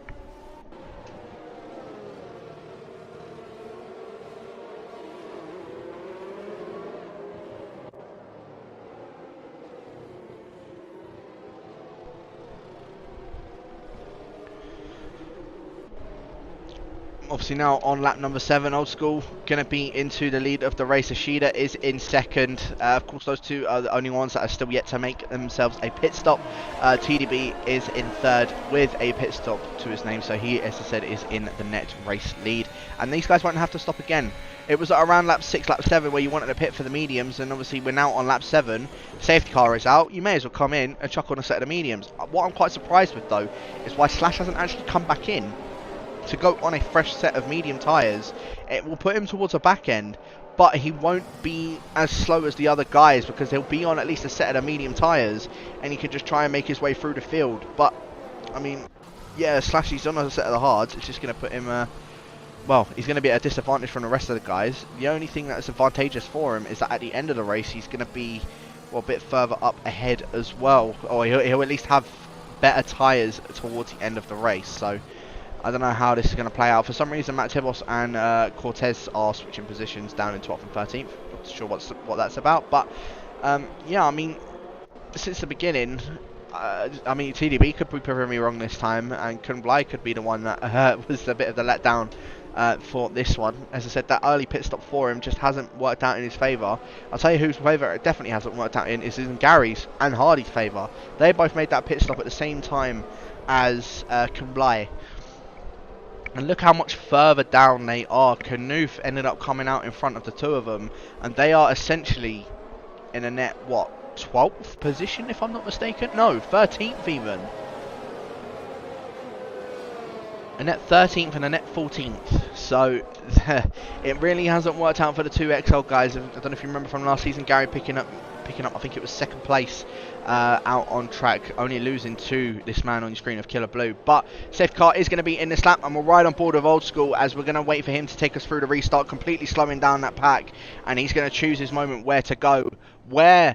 Obviously now on lap number 7, Old School going to be into the lead of the race. Ishida is in 2nd. Of course, those 2 are the only ones that are still yet to make themselves a pit stop. TDB is in 3rd with a pit stop to his name, so he, as I said, is in the net race lead. And these guys won't have to stop again. It was around lap 6, lap 7 where you wanted to pit for the mediums, and obviously we're now on lap 7. Safety car is out. You may as well come in and chuck on a set of the mediums. What I'm quite surprised with though is why Slash hasn't actually come back in to go on a fresh set of medium tyres. It will put him towards the back end, but he won't be as slow as the other guys because he'll be on at least a set of the medium tyres, and he can just try and make his way through the field. But I mean, yeah, Slashy's on a set of the hards. It's just going to put him well, he's going to be at a disadvantage from the rest of the guys. The only thing that's advantageous for him is that at the end of the race he's going to be, well, a bit further up ahead as well, or he'll at least have better tyres towards the end of the race. So I don't know how this is going to play out. For some reason, Matt Tibos and Cortez are switching positions down in 12th and 13th. Not sure what that's about. But, yeah, I mean, since the beginning, I mean, TDB could be proving me wrong this time. And Kunblai could be the one that was a bit of the letdown for this one. As I said, that early pit stop for him just hasn't worked out in his favour. I'll tell you whose favour it definitely hasn't worked out in is in Gary's and Hardy's favour. They both made that pit stop at the same time as Kunblai. And look how much further down they are. Knuth ended up coming out in front of the 2 of them. And they are essentially in a net, what, 12th position if I'm not mistaken? No, 13th even. A net 13th and a net 14th. So, it really hasn't worked out for the 2 XL guys. I don't know if you remember from last season, Gary picking up, I think it was 2nd place out on track, only losing to this man on your screen of Killer Blue. But safety car is going to be in this lap, and we'll ride on board of Old School as we're going to wait for him to take us through the restart, completely slowing down that pack, and he's going to choose his moment where to go. Where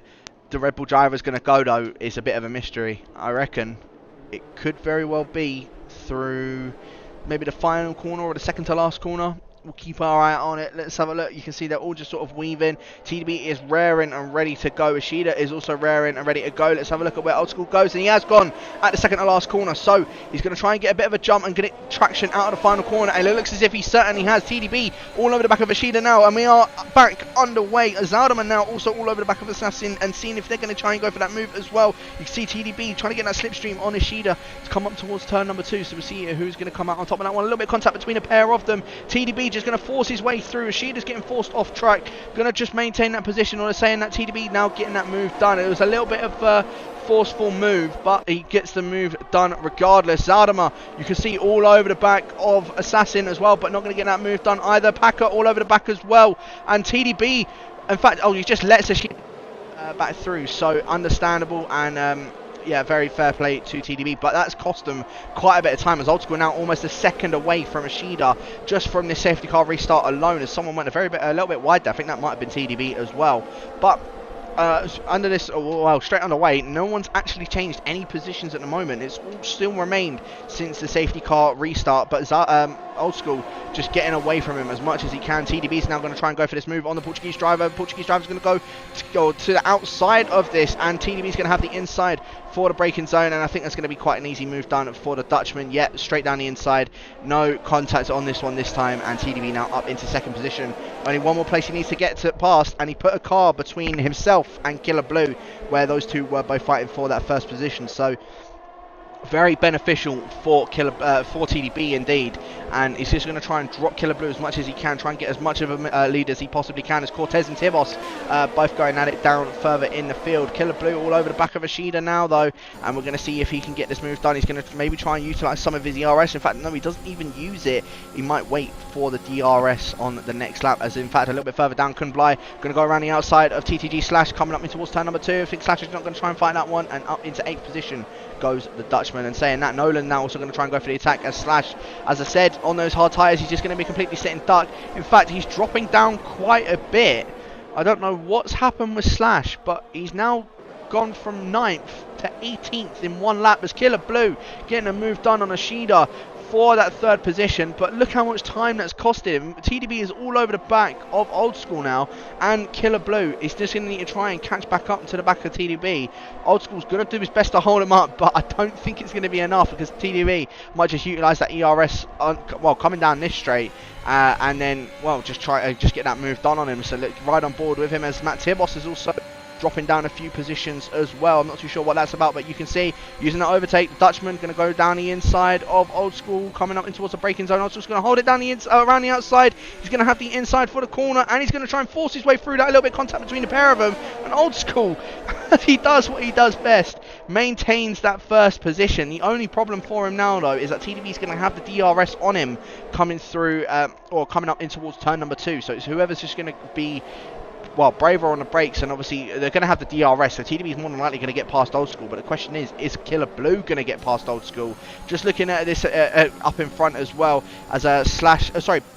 the Red Bull driver is going to go though is a bit of a mystery. I reckon it could very well be through maybe the final corner or the second to last corner. we'll keep our eye on it. Let's have a look. You can see they're all just sort of weaving. TDB is raring and ready to go. Ishida is also raring and ready to go. Let's have a look at where Old School goes, and he has gone at the second to last corner, so he's going to try and get a bit of a jump and get traction out of the final corner, and it looks as if he certainly has. TDB all over the back of Ishida now, and we are back underway. Azadama now also all over the back of Assassin, and seeing if they're going to try and go for that move as well. You can see TDB trying to get that slipstream on Ishida to come up towards turn number 2, so we'll see who's going to come out on top of that one. A little bit of contact between a pair of them. TDB just going to force his way through. Ishida's getting forced off track, going to just maintain that position, or saying that TDB now getting that move done. It was a little bit of a forceful move, but he gets the move done regardless. Zadama, you can see all over the back of Assassin as well, but not going to get that move done either. Packer all over the back as well, and TDB, in fact, he just lets Ishida back through, so understandable, and yeah, very fair play to TDB, but that's cost them quite a bit of time, as Old School now almost a second away from Ishida just from this safety car restart alone, as someone went a little bit wide there. I think that might have been TDB as well, but under this, well, straight underway, no one's actually changed any positions at the moment. It's all still remained since the safety car restart, but Old School just getting away from him as much as he can. TDB's now going to try and go for this move on the Portuguese driver. Portuguese driver's going to go to the outside of this, and TDB's going to have the inside for the braking zone, and I think that's going to be quite an easy move done for the Dutchman. Yet straight down the inside, no contact on this one this time, and TDB now up into second position. Only one more place he needs to get to past, and he put a car between himself and Killer Blue, where those two were both fighting for that first position. So very beneficial for TDB indeed, and he's just going to try and drop Killer Blue as much as he can, try and get as much of a lead as he possibly can, as Cortez and Tibos both going at it down further in the field. Killer Blue all over the back of Ishida now though, and we're going to see if he can get this move done. He's going to maybe try and utilise some of his DRS. In fact, no, he doesn't even use it. He might wait for the DRS on the next lap, as in fact a little bit further down, Kunblai going to go around the outside of TTG Slash, coming up in towards turn number 2. I think Slash is not going to try and fight that one, and up into 8th position goes the Dutchman. And saying that, Nolan now also going to try and go for the attack, as Slash, as I said, on those hard tyres, he's just going to be completely sitting duck. In fact, he's dropping down quite a bit. I don't know what's happened with Slash, but he's now gone from 9th to 18th in one lap, as Killer Blue getting a move done on Ishida for that 3rd position. But look how much time that's cost him. TDB is all over the back of Old School now, and Killer Blue is just going to need to try and catch back up to the back of TDB. Old School's going to do his best to hold him up, but I don't think it's going to be enough, because TDB might just utilise that ERS coming down this straight, and then just try to get that move done on him. So look, right on board with him, as Matt Tibos is also dropping down a few positions as well. I'm not too sure what that's about, but you can see using that overtake, the Dutchman going to go down the inside of Old School, coming up in towards the braking zone. Old School's going to hold it down the around the outside. He's going to have the inside for the corner, and he's going to try and force his way through that. A little bit of contact between the pair of them, and Old School, he does what he does best, maintains that 1st position. The only problem for him now though is that TDB's going to have the DRS on him coming through, or coming up in towards turn number 2. So it's whoever's just going to be braver on the brakes, and obviously they're going to have the DRS, so TDB is more than likely going to get past Old School. But the question is Killer Blue going to get past Old School? Just looking at this up in front as well, as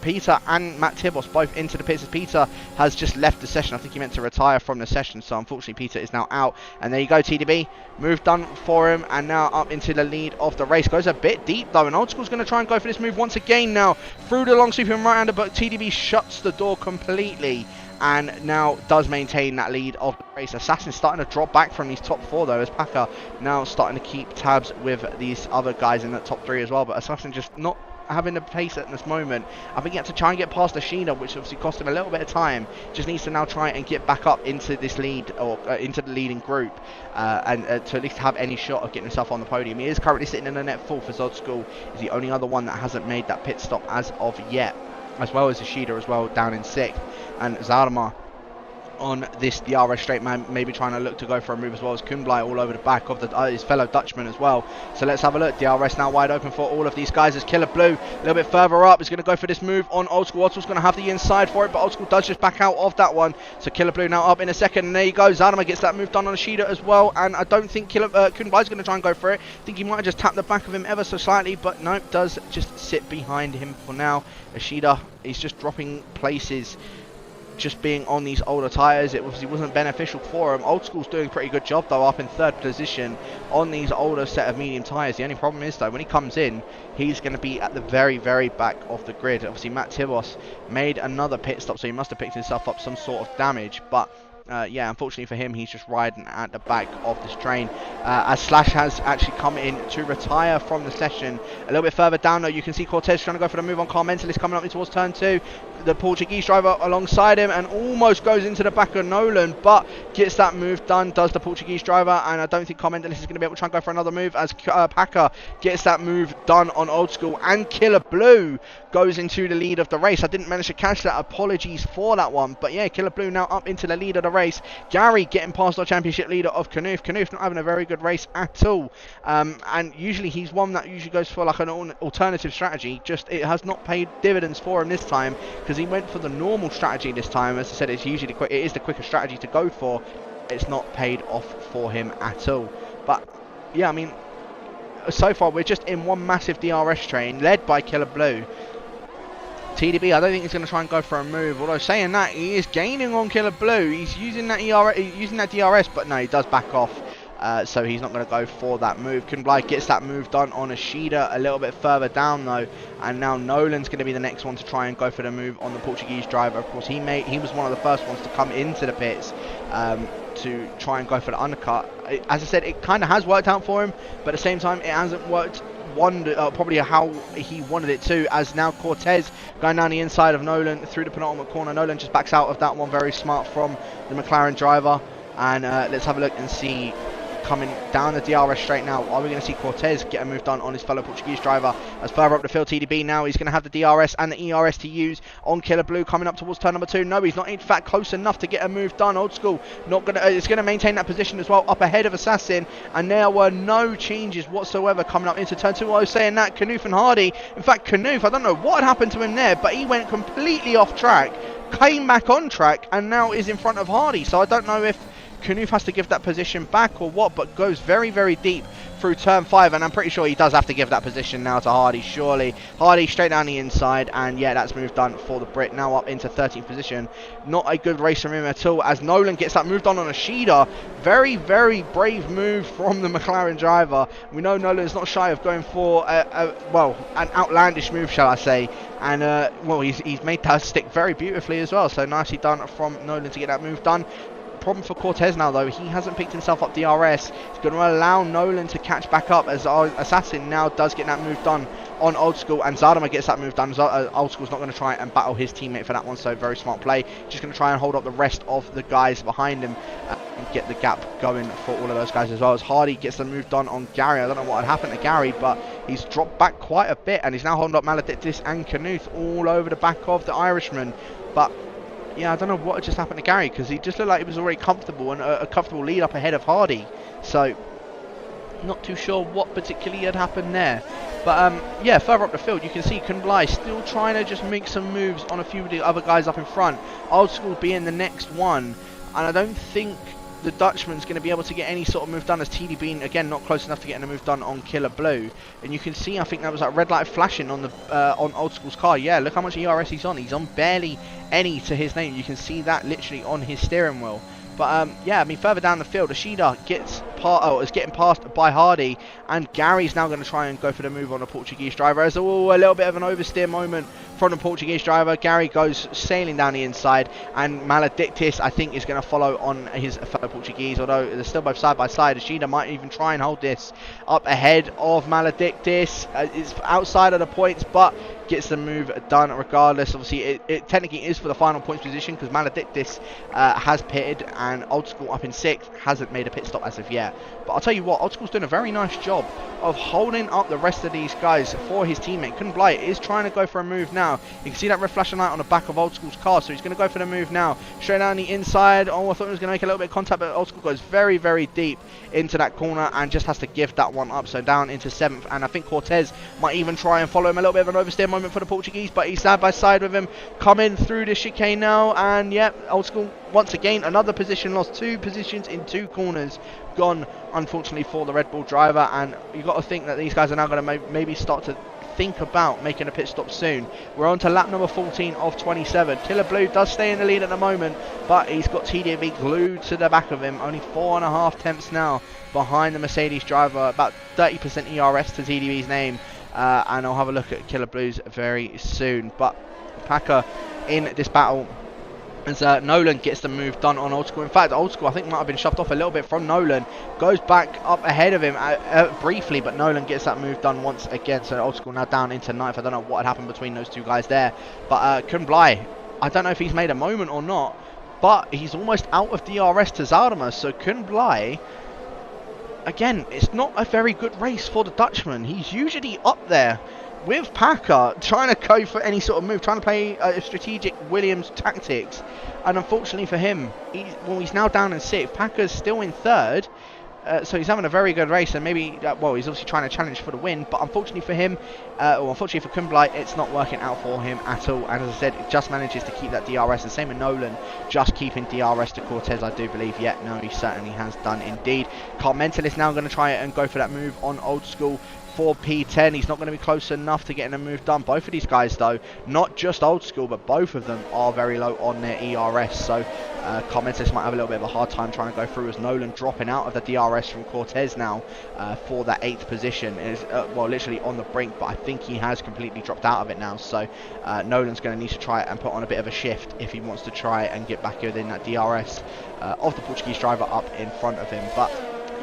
Peter and Matt Tibos both into the pits, as Peter has just left the session. I think he meant to retire from the session, so unfortunately Peter is now out. And there you go, TDB, move done for him, and now up into the lead of the race. Goes a bit deep though, and Old School's going to try and go for this move once again now through the long sweeping right-hander, but TDB shuts the door completely, and now does maintain that lead of the race. Assassin's starting to drop back from these top 4 though, as Packer now starting to keep tabs with these other guys in that top 3 as well, but Assassin just not having the pace at this moment. I think he had to try and get past Ishida, which obviously cost him a little bit of time. Just needs to now try and get back up into this lead, or into the leading group, and to at least have any shot of getting himself on the podium. He is currently sitting in the net 4th, as Old School is the only other one that hasn't made that pit stop as of yet, as well as Ishida as well down in 6th, and Zarma on this DRS straight man, maybe trying to look to go for a move, as well as Kunblai all over the back of his fellow Dutchman as well. So let's have a look. DRS now wide open for all of these guys, as Killer Blue a little bit further up is going to go for this move on Old School. Old School's going to have the inside for it, but Old School does just back out of that one. So Killer Blue now up in a second, and there you go. Zadama gets that move done on Ishida as well, and I don't think Kunblai's going to try and go for it. I think he might have just tapped the back of him ever so slightly, but no, does just sit behind him for now. Ishida is just dropping places just being on these older tyres, it obviously wasn't beneficial for him. Old School's doing a pretty good job though, up in 3rd position on these older set of medium tyres. The only problem is though, when he comes in, he's going to be at the very, very back of the grid. Obviously Matt Tibos made another pit stop, so he must have picked himself up some sort of damage, but yeah, unfortunately for him, he's just riding at the back of this train. As Slash has actually come in to retire from the session. A little bit further down though, you can see Cortez trying to go for the move on Car Mentalist, coming up in towards turn 2. The Portuguese driver alongside him and almost goes into the back of Nolan, but gets that move done, does the Portuguese driver, and I don't think Car Mentalist is going to be able to try and go for another move as Packer gets that move done on Old School, and Killer Blue goes into the lead of the race. I didn't manage to catch that, apologies for that one, but yeah, Killer Blue now up into the lead of the race. Gary getting past our championship leader of Knuth. Knuth not having a very good race at all, and usually he's one that usually goes for like an alternative strategy, just it has not paid dividends for him this time, because he went for the normal strategy this time. As I said, it's usually it is the quicker strategy to go for. It's not paid off for him at all. But yeah, I mean, so far we're just in one massive DRS train led by Killer Blue. TDB, I don't think he's going to try and go for a move, although saying that, he is gaining on Killer Blue. He's using that DRS, but no, he does back off. So he's not going to go for that move. Kunblai gets that move done on Ashida a little bit further down though, and now Nolan's going to be the next one to try and go for the move on the Portuguese driver. Of course, he was one of the first ones to come into the pits to try and go for the undercut. As I said, it kind of has worked out for him, but at the same time, it hasn't worked probably how he wanted it to, as now Cortez going down the inside of Nolan through the penultimate corner. Nolan just backs out of that one, very smart from the McLaren driver. And let's have a look and see, coming down the DRS straight now, are we going to see Cortez get a move done on his fellow Portuguese driver? As further up the field, TDB now, he's going to have the DRS and the ERS to use on Killer Blue coming up towards turn number 2. No, he's not in fact close enough to get a move done. Old School not going to, it's going to maintain that position as well, up ahead of Assassin, and there were no changes whatsoever coming up into turn 2. I was saying that Knuth and Hardy, in fact Knuth, I don't know what had happened to him there, but he went completely off track, came back on track, and now is in front of Hardy. So I don't know if Knuth has to give that position back or what, but goes very, very deep through turn 5, and I'm pretty sure he does have to give that position now to Hardy, surely. Hardy straight down the inside, and yeah, that's move done for the Brit, now up into 13th position. Not a good race from him at all, as Nolan gets that move done on Ashida. Very, very brave move from the McLaren driver. We know Nolan's not shy of going for well, an outlandish move, shall I say, and well, he's made that stick very beautifully as well, so nicely done from Nolan to get that move done. Problem for Cortez now though, he hasn't picked himself up DRS. He's going to allow Nolan to catch back up, as Assassin now does get that move done on Old School, and Zardama gets that move done. Old School's not going to try and battle his teammate for that one, so very smart play. Just going to try and hold up the rest of the guys behind him and get the gap going for all of those guys, as well as Hardy gets the move done on Gary. I don't know what had happened to Gary, but he's dropped back quite a bit, and he's now holding up Maledictus and Knuth all over the back of the Irishman. But yeah, I don't know what just happened to Gary, because he just looked like he was already comfortable and a comfortable lead up ahead of Hardy. So, not too sure what particularly had happened there. But yeah, further up the field, you can see Kunblai still trying to just make some moves on a few of the other guys up in front. Old School being the next one, and I don't think the Dutchman's going to be able to get any sort of move done, as TDB again not close enough to getting a move done on Killer Blue. And you can see, I think that was that red light flashing on the on Old School's car. Yeah, look how much ERS he's on. He's on barely any to his name. You can see that literally on his steering wheel. But yeah, I mean, further down the field, Ashida is getting passed by Hardy, and Gary's now going to try and go for the move on the Portuguese driver. As a little bit of an oversteer moment from the Portuguese driver. Gary goes sailing down the inside, and Maledictus, I think, is going to follow on his fellow Portuguese, although they're still both side by side. Ashida might even try and hold this up ahead of Maledictus. It's outside of the points, but gets the move done regardless. Obviously, it technically is for the final points position, because Maledictus has pitted, and Old School up in 6th hasn't made a pit stop as of yet. But I'll tell you what, Old School's doing a very nice job of holding up the rest of these guys for his teammate. Kunblai is trying to go for a move now. You can see that red flashing light on the back of Old School's car, so he's going to go for the move now. Straight down the inside. Oh, I thought he was going to make a little bit of contact, but Old School goes very, very deep into that corner and just has to give that one up. So down into 7th, and I think Cortez might even try and follow him. A little bit of an oversteer moment for the Portuguese, but he's side by side with him, coming through the chicane now, and yeah, Old School once again another position lost. 2 positions in 2 corners gone, unfortunately, for the Red Bull driver. And you've got to think that these guys are now going to maybe start to think about making a pit stop soon. We're on to lap number 14 of 27. Killer Blue does stay in the lead at the moment, but he's got TDB glued to the back of him. Only 4.5 tenths now behind the Mercedes driver, about 30% ERS to TDB's name. And I'll have a look at Killer Blues very soon. But Packer in this battle, as Nolan gets the move done on Old School. In fact, Old School I think might have been shoved off a little bit from Nolan. Goes back up ahead of him briefly, but Nolan gets that move done once again. So Old School now down into 9th. I don't know what had happened between those two guys there. But Kun Blai, I don't know if he's made a moment or not, but he's almost out of DRS to Zardamus. So Kun Blai, again, it's not a very good race for the Dutchman. He's usually up there with Packer, trying to go for any sort of move, trying to play strategic Williams tactics, and unfortunately for him, he's now down in 6th. Packer's still in 3rd, so he's having a very good race, and maybe, well, he's obviously trying to challenge for the win, but unfortunately for him, or unfortunately for Kun Blai, it's not working out for him at all, and as I said, it just manages to keep that DRS. The same with Nolan, just keeping DRS to Cortez, I do believe. Yet, no, he certainly has done indeed. Car Mentalist now going to try and go for that move on Old School for P10. He's not going to be close enough to getting a move done. Both of these guys, though, not just Old School, but both of them are very low on their ERS. So Car Mentalist might have a little bit of a hard time trying to go through, as Nolan dropping out of the DRS from Cortez now for that 8th position. Is well, literally on the brink, but I think he has completely dropped out of it now. So Nolan's going to need to try and put on a bit of a shift if he wants to try and get back within that DRS of the Portuguese driver up in front of him. But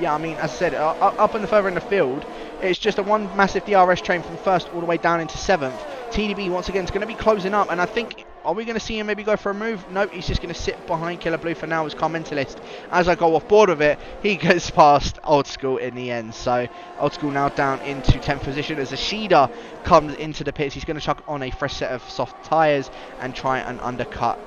yeah, I mean, as I said, up in the further in the field, it's just a one massive DRS train from 1st all the way down into 7th. TDB once again is going to be closing up, and I think, are we going to see him maybe go for a move? Nope, he's just going to sit behind Killer Blue for now as Car Mentalist. As I go off board of it, he goes past Old School in the end. So Old School now down into 10th position as Ashida comes into the pits. He's going to chuck on a fresh set of soft tyres and try and undercut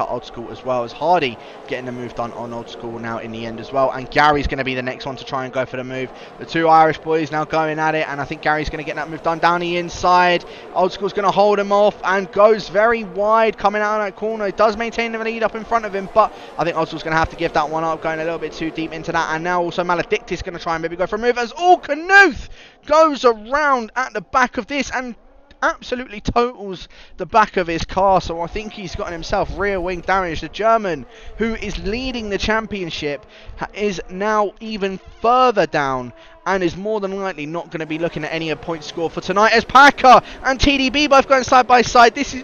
Old School, as well as Hardy getting the move done on Old School now in the end as well. And Gary's going to be the next one to try and go for the move. The two Irish boys now going at it, and I think Gary's going to get that move done down the inside. Old School's going to hold him off and goes very wide coming out of that corner. He does maintain the lead up in front of him, but I think Old School's going to have to give that one up, going a little bit too deep into that. And now also Maledictus is going to try and maybe go for a move, as Knuth goes around at the back of this and absolutely totals the back of his car. So I think he's gotten himself rear wing damage. The German, who is leading the championship, is now even further down and is more than likely not going to be looking at any point score for tonight, as Packer and TDB both going side by side. This is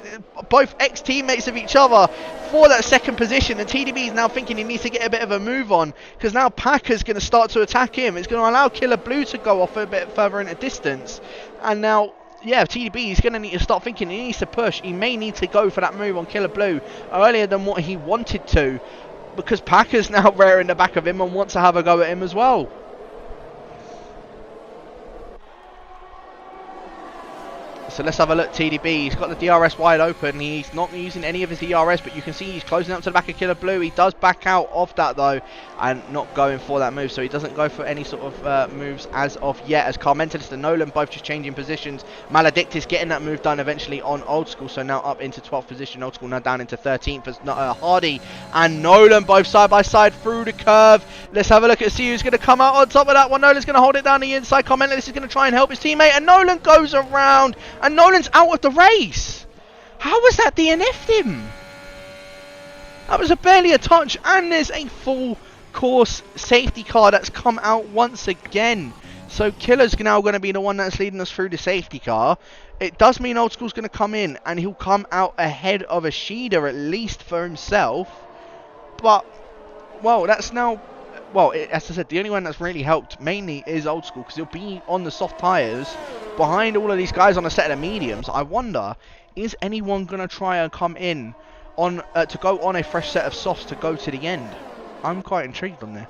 both ex-teammates of each other for that 2nd position, and TDB is now thinking he needs to get a bit of a move on, because now Packer's going to start to attack him. It's going to allow Killer Blue to go off a bit further into distance, and now, yeah, TDB is going to need to start thinking he needs to push. He may need to go for that move on Killer Blue earlier than what he wanted to, because Packer's now rearing the back of him and wants to have a go at him as well. So let's have a look. TDB, he's got the DRS wide open. He's not using any of his DRS, but you can see he's closing up to the back of Killer Blue. He does back out of that though, and not going for that move. So he doesn't go for any sort of moves as of yet, as Car Mentalist and Nolan both just changing positions. Maledictus getting that move done eventually on Old School, so now up into 12th position. Old School now down into 13th as Hardy and Nolan both side by side through the curve. Let's have a look at see who's going to come out on top of that one. Nolan's going to hold it down the inside. Car Mentalist is going to try and help his teammate, and Nolan goes around, and Nolan's out of the race. How was that DNF'd him? That was barely a touch, and there's a full course safety car that's come out once again. So Killer's now going to be the one that's leading us through the safety car. It does mean Old School's going to come in, and he'll come out ahead of Ashida, at least for himself. But, well, that's now... Well, as I said, the only one that's really helped mainly is Old School, because he'll be on the soft tyres behind all of these guys on a set of mediums. I wonder, is anyone going to try and come in on to go on a fresh set of softs to go to the end? I'm quite intrigued on this.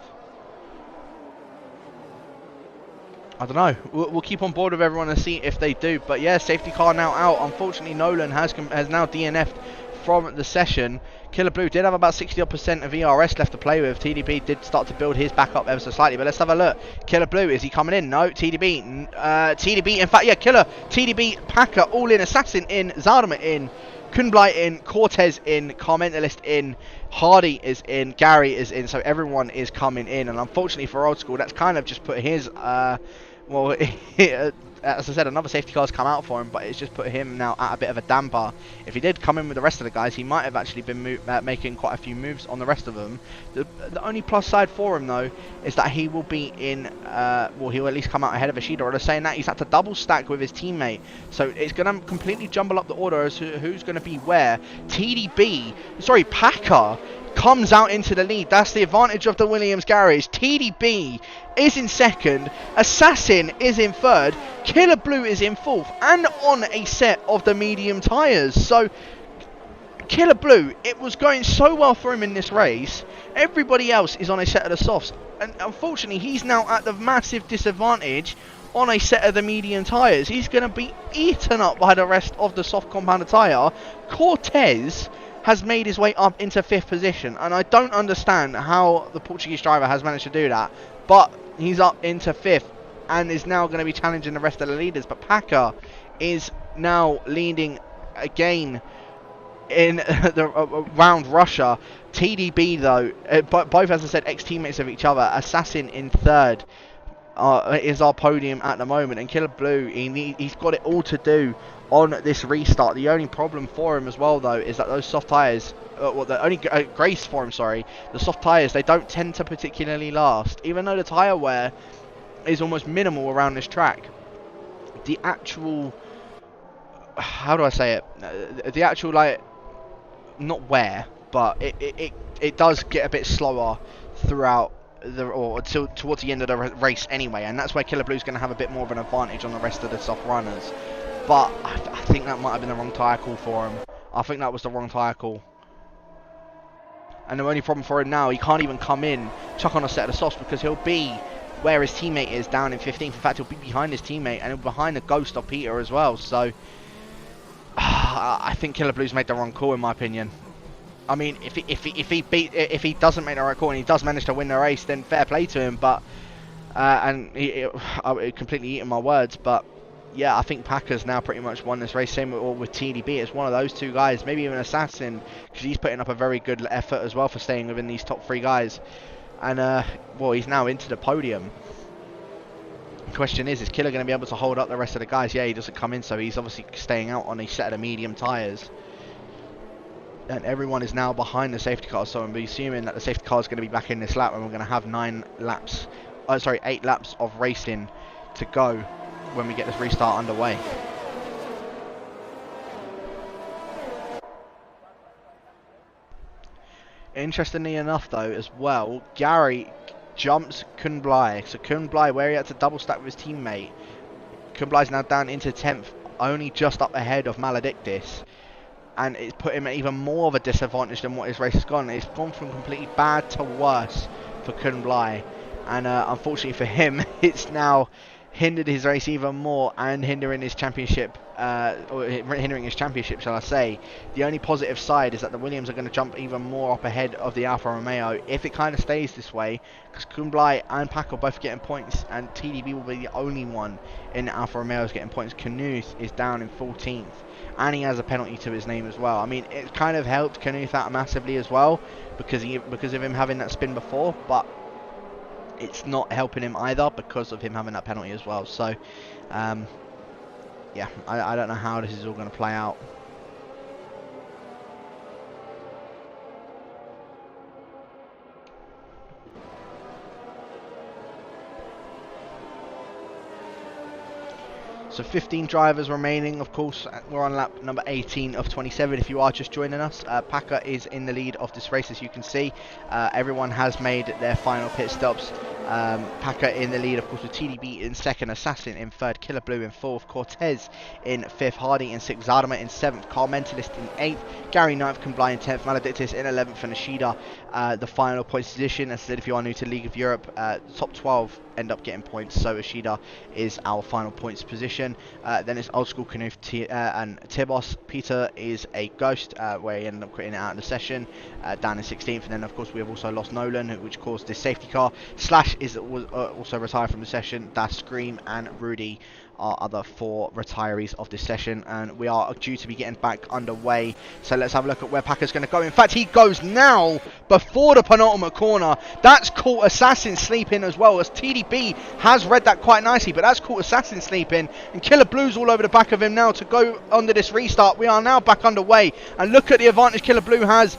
I don't know. We'll keep on board with everyone and see if they do. But yeah, safety car now out. Unfortunately, Nolan has now DNF'd from the session. Killer Blue did have about 60% of ERS left to play with. TDB did start to build his back up ever so slightly, but let's have a look. Killer Blue, is he coming in? No. TDB, in fact, yeah, Killer, TDB, Packer, all in. Assassin in, Zardama in, Kun Blai in, Cortez in, Car Mentalist in, Hardy is in, Gary is in, so everyone is coming in. And unfortunately for Old School, that's kind of just put his as I said, another safety car's come out for him, but it's just put him now at a bit of a damper. If he did come in with the rest of the guys, he might have actually been making quite a few moves on the rest of them. The only plus side for him, though, is that he will be in, well, he'll at least come out ahead of Ishida. Or saying that he's had to double stack with his teammate, so it's going to completely jumble up the order as to who's going to be where. Packer comes out into the lead. That's the advantage of the Williams garage. TDB is in second, Assassin is in third, Killer Blue is in fourth, and on a set of the medium tyres. So Killer Blue, it was going so well for him in this race. Everybody else is on a set of the softs, and unfortunately he's now at the massive disadvantage on a set of the medium tyres. He's going to be eaten up by the rest of the soft compounded tyre. Cortez has made his way up into 5th position, and I don't understand how the Portuguese driver has managed to do that, but he's up into 5th and is now going to be challenging the rest of the leaders. But Packer is now leading again in the round Russia. TDB though, both, as I said, ex-teammates of each other. Assassin in 3rd is our podium at the moment, and Killer Blue, he's got it all to do on this restart. The only problem for him as well, though, is that those soft tyres, well, the only grace for him, sorry, the soft tyres, they don't tend to particularly last. Even though the tyre wear is almost minimal around this track, the actual, how do I say it, the actual, like, not wear, but it does get a bit slower throughout towards the end of the race anyway, and that's where Killer Blue's going to have a bit more of an advantage on the rest of the soft runners. But I think that might have been the wrong tyre call for him. I think that was the wrong tyre call. And the only problem for him now, he can't even come in, chuck on a set of the softs, because he'll be where his teammate is, down in 15th. In fact, he'll be behind his teammate, and he'll be behind the ghost of Peter as well. So I think Killer Blue's made the wrong call, in my opinion. I mean, if he doesn't make the right call and he does manage to win the race, then fair play to him. But and I completely eating my words, but yeah, I think Packer's now pretty much won this race. Same with TDB. It's one of those two guys, maybe even Assassin, because he's putting up a very good effort as well for staying within these top 3 guys. And well, he's now into the podium. The question is Killer going to be able to hold up the rest of the guys? Yeah, he doesn't come in, so he's obviously staying out on a set of the medium tyres. And everyone is now behind the safety car, so I'm assuming that the safety car is going to be back in this lap, and we're going to have 8 laps of racing to go when we get this restart underway. Interestingly enough, though, as well, Gary jumps Kunblai. So Kunblai, where he had to double stack with his teammate, Kunblai's now down into 10th, only just up ahead of Maledictus. And it's put him at even more of a disadvantage than what his race has gone. It's gone from completely bad to worse for Kunblai. And unfortunately for him, it's now hindered his race even more and hindering his championship, shall I say. The only positive side is that the Williams are going to jump even more up ahead of the Alfa Romeo if it kind of stays this way, because Kunblai and Pack are both getting points, and TDB will be the only one in the Alfa Romeos getting points. Knuth is down in 14th. And he has a penalty to his name as well. I mean, it kind of helped Knuth out massively as well, because of him having that spin before, but it's not helping him either because of him having that penalty as well. So, yeah, I don't know how this is all going to play out. So 15 drivers remaining, of course. We're on lap number 18 of 27 if you are just joining us. Packer is in the lead of this race, as you can see. Everyone has made their final pit stops. Packer in the lead, of course, with TDB in 2nd, Assassin in 3rd, Killer Blue in 4th, Cortez in 5th, Hardy in 6th, Zardamer in 7th, Car Mentalist in 8th, Gary 9th, Kunblai in 10th, Maledictus in 11th, and Ishida the final points position. As I said, if you are new to League of Europe, top 12 end up getting points, so Ishida is our final points position. Then it's Old School, Knuth, and Tibos. Peter is a ghost, where he ended up quitting it out of the session, down in 16th. And then, of course, we have also lost Nolan, which caused this safety car. Slash was also retired from the session. Das, Scream, and Rudy our other 4 retirees of this session, and we are due to be getting back underway. So let's have a look at where Packer's going to go. In fact, he goes now before the penultimate corner. That's caught Assassin sleeping as well, as TDB has read that quite nicely, but that's caught Assassin sleeping, and Killer Blue's all over the back of him now to go under this restart. We are now back underway, and look at the advantage Killer Blue has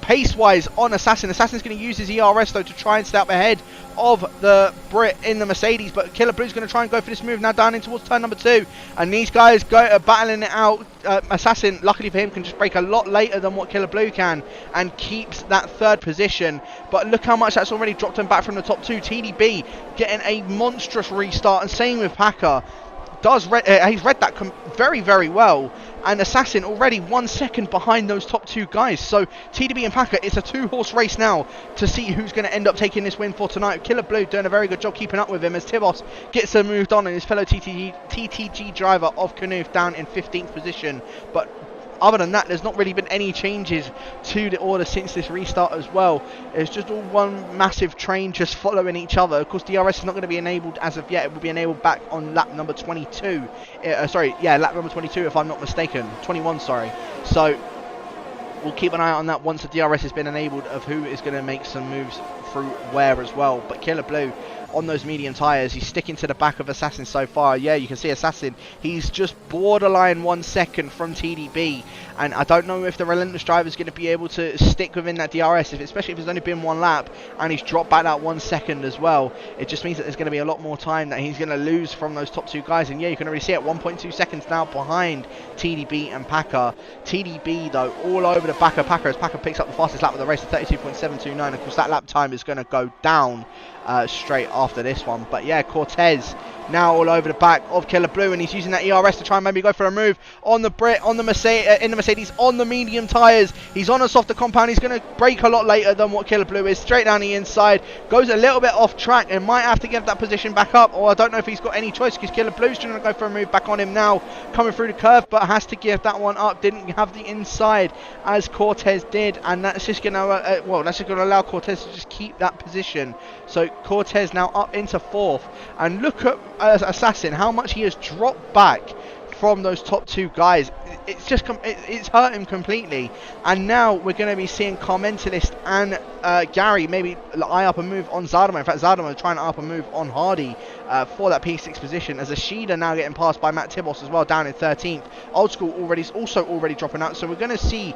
pace-wise on Assassin. Assassin's going to use his ERS though to try and stay up ahead of the Brit in the Mercedes, but Killer Blue's going to try and go for this move now down in towards turn number 2, and these guys go battling it out. Assassin, luckily for him, can just brake a lot later than what Killer Blue can and keeps that 3rd position, but look how much that's already dropped him back from the top 2. TDB getting a monstrous restart, and same with Packer. He's read that very, very well, and Assassin already 1 second behind those top 2 guys. So TDB and Packer, it's a 2-horse race now to see who's going to end up taking this win for tonight. Killer Blue doing a very good job keeping up with him as Tibos gets them moved on, and his fellow TTG driver of Knuth down in 15th position. But other than that, there's not really been any changes to the order since this restart as well. It's just all one massive train just following each other. Of course, DRS is not going to be enabled as of yet. It will be enabled back on lap number 22. Lap number 22 if I'm not mistaken. 21, sorry. So we'll keep an eye on that once the DRS has been enabled, of who is going to make some moves through where as well. But Killer Blue on those medium tyres, he's sticking to the back of Assassin so far. Yeah, you can see Assassin, he's just borderline 1 second from TDB, and I don't know if the Relentless driver is going to be able to stick within that DRS, especially if it's only been 1 lap and he's dropped back that 1 second as well. It just means that there's going to be a lot more time that he's going to lose from those top 2 guys, and yeah, you can already see it, 1.2 seconds now behind TDB and Packer. TDB though all over the back of Packer, as Packer picks up the fastest lap of the race at 32.729. Of course, that lap time is going to go down straight after this one. But yeah, Cortez now all over the back of Killer Blue, and he's using that ERS to try and maybe go for a move on the Brit, on the Mercedes, on the medium tyres. He's on a softer compound. He's going to brake a lot later than what Killer Blue is. Straight down the inside, goes a little bit off track and might have to give that position back up, or I don't know if he's got any choice, because Killer Blue's trying to go for a move back on him now, coming through the curve, but has to give that one up. Didn't have the inside as Cortez did, and that's just going to that's just going to allow Cortez to just keep that position. So Cortez now up into 4th, and look at Assassin, how much he has dropped back from those top 2 guys. It's just it's hurt him completely, and now we're going to be seeing Carmentalist and Gary maybe eye up a move on Zardama. In fact, Zardama trying to up a move on Hardy for that P6 position, as Ashida now getting passed by Matt Tibos as well down in 13th. Old School already dropping out, so we're going to see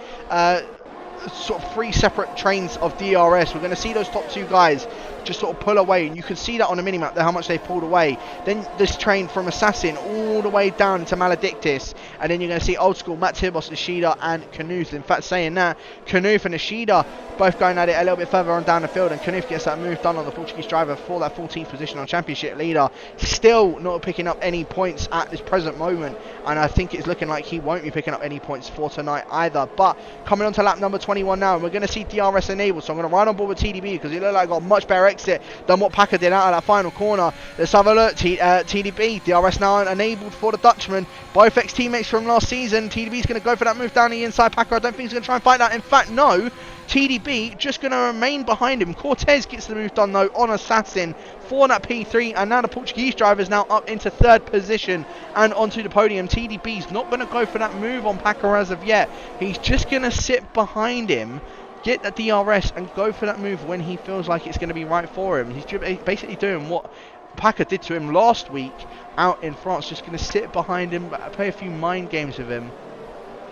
sort of 3 separate trains of DRS. We're going to see those top 2 guys just sort of pull away, and you can see that on the minimap how much they've pulled away. Then this train from Assassin all the way down to Maledictus, and then you're going to see Old School, Matt Tibos, Ashida and Knuth. In fact, saying that, Knuth and Ashida both going at it a little bit further on down the field, and Knuth gets that move done on the Portuguese driver for that 14th position on championship leader. Still not picking up any points at this present moment, and I think it's looking like he won't be picking up any points for tonight either. But coming on to lap number 21 now, and we're going to see DRS enabled, so I'm going to run on board with TDB because he looked like he got a much better exit than what Packer did out of that final corner. Let's have a look. TDB, DRS now enabled for the Dutchman. Both ex-teammates from last season. TDB's going to go for that move down the inside. Packer, I don't think he's going to try and fight that. In fact, no. TDB just going to remain behind him. Cortez gets the move done though on Assassin for that P3, and now the Portuguese driver is now up into 3rd position and onto the podium. TDB's not going to go for that move on Packer as of yet. He's just going to sit behind him, get the DRS and go for that move when he feels like it's going to be right for him. He's basically doing what Packer did to him last week out in France, just going to sit behind him, play a few mind games with him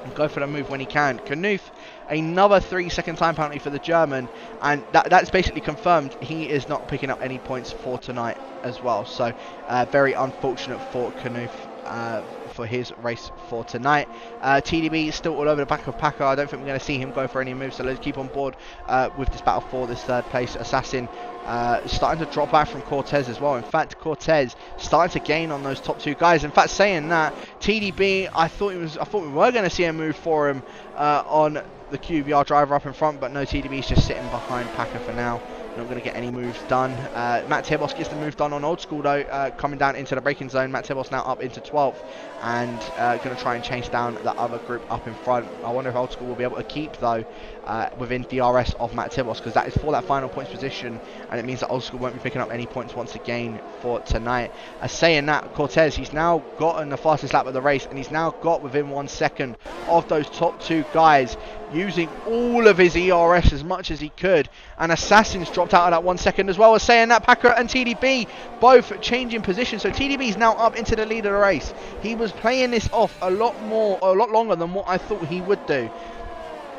and go for the move when he can. Knuth, another 3-second time penalty for the German, and that's basically confirmed he is not picking up any points for tonight as well. So very unfortunate for Knuth for his race for tonight. TDB is still all over the back of Packer. I don't think we're going to see him go for any moves, so let's keep on board with this battle for this 3rd place. Assassin starting to drop back from Cortez as well. In fact, Cortez starting to gain on those top 2 guys. In fact, saying that, TDB, I thought we were going to see a move for him on the QVR driver up in front, but no, TDB is just sitting behind Packer for now. not going to get any moves done. Matt Tebos gets the move done on Old School though, coming down into the braking zone. Matt Tebos now up into 12th and going to try and chase down the other group up in front. I wonder if Old School will be able to keep though within DRS of Matt Tebos, because that is for that final points position, and it means that Old School won't be picking up any points once again for tonight. Saying that, Cortez, he's now gotten the fastest lap of the race, and he's now got within 1 second of those top 2 guys, using all of his ERS as much as he could, and Assassin's dropped out of that 1 second as well. As saying that, Packer and TDB both changing position, so TDB is now up into the lead of the race. He was playing this off a lot longer than what I thought he would do.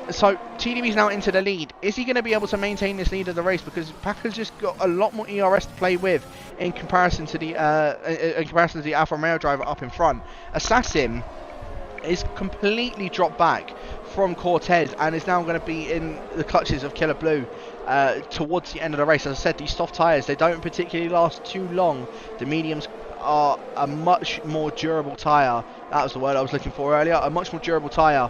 So TDB's now into the lead. Is he going to be able to maintain this lead of the race? Because Packer's just got a lot more ERS to play with in comparison to the Alfa Romeo driver up in front. Assassin is completely dropped back from Cortez and is now going to be in the clutches of Killer Blue towards the end of the race. As I said, these soft tyres, they don't particularly last too long. The mediums are a much more durable tyre. That was the word I was looking for earlier. A much more durable tyre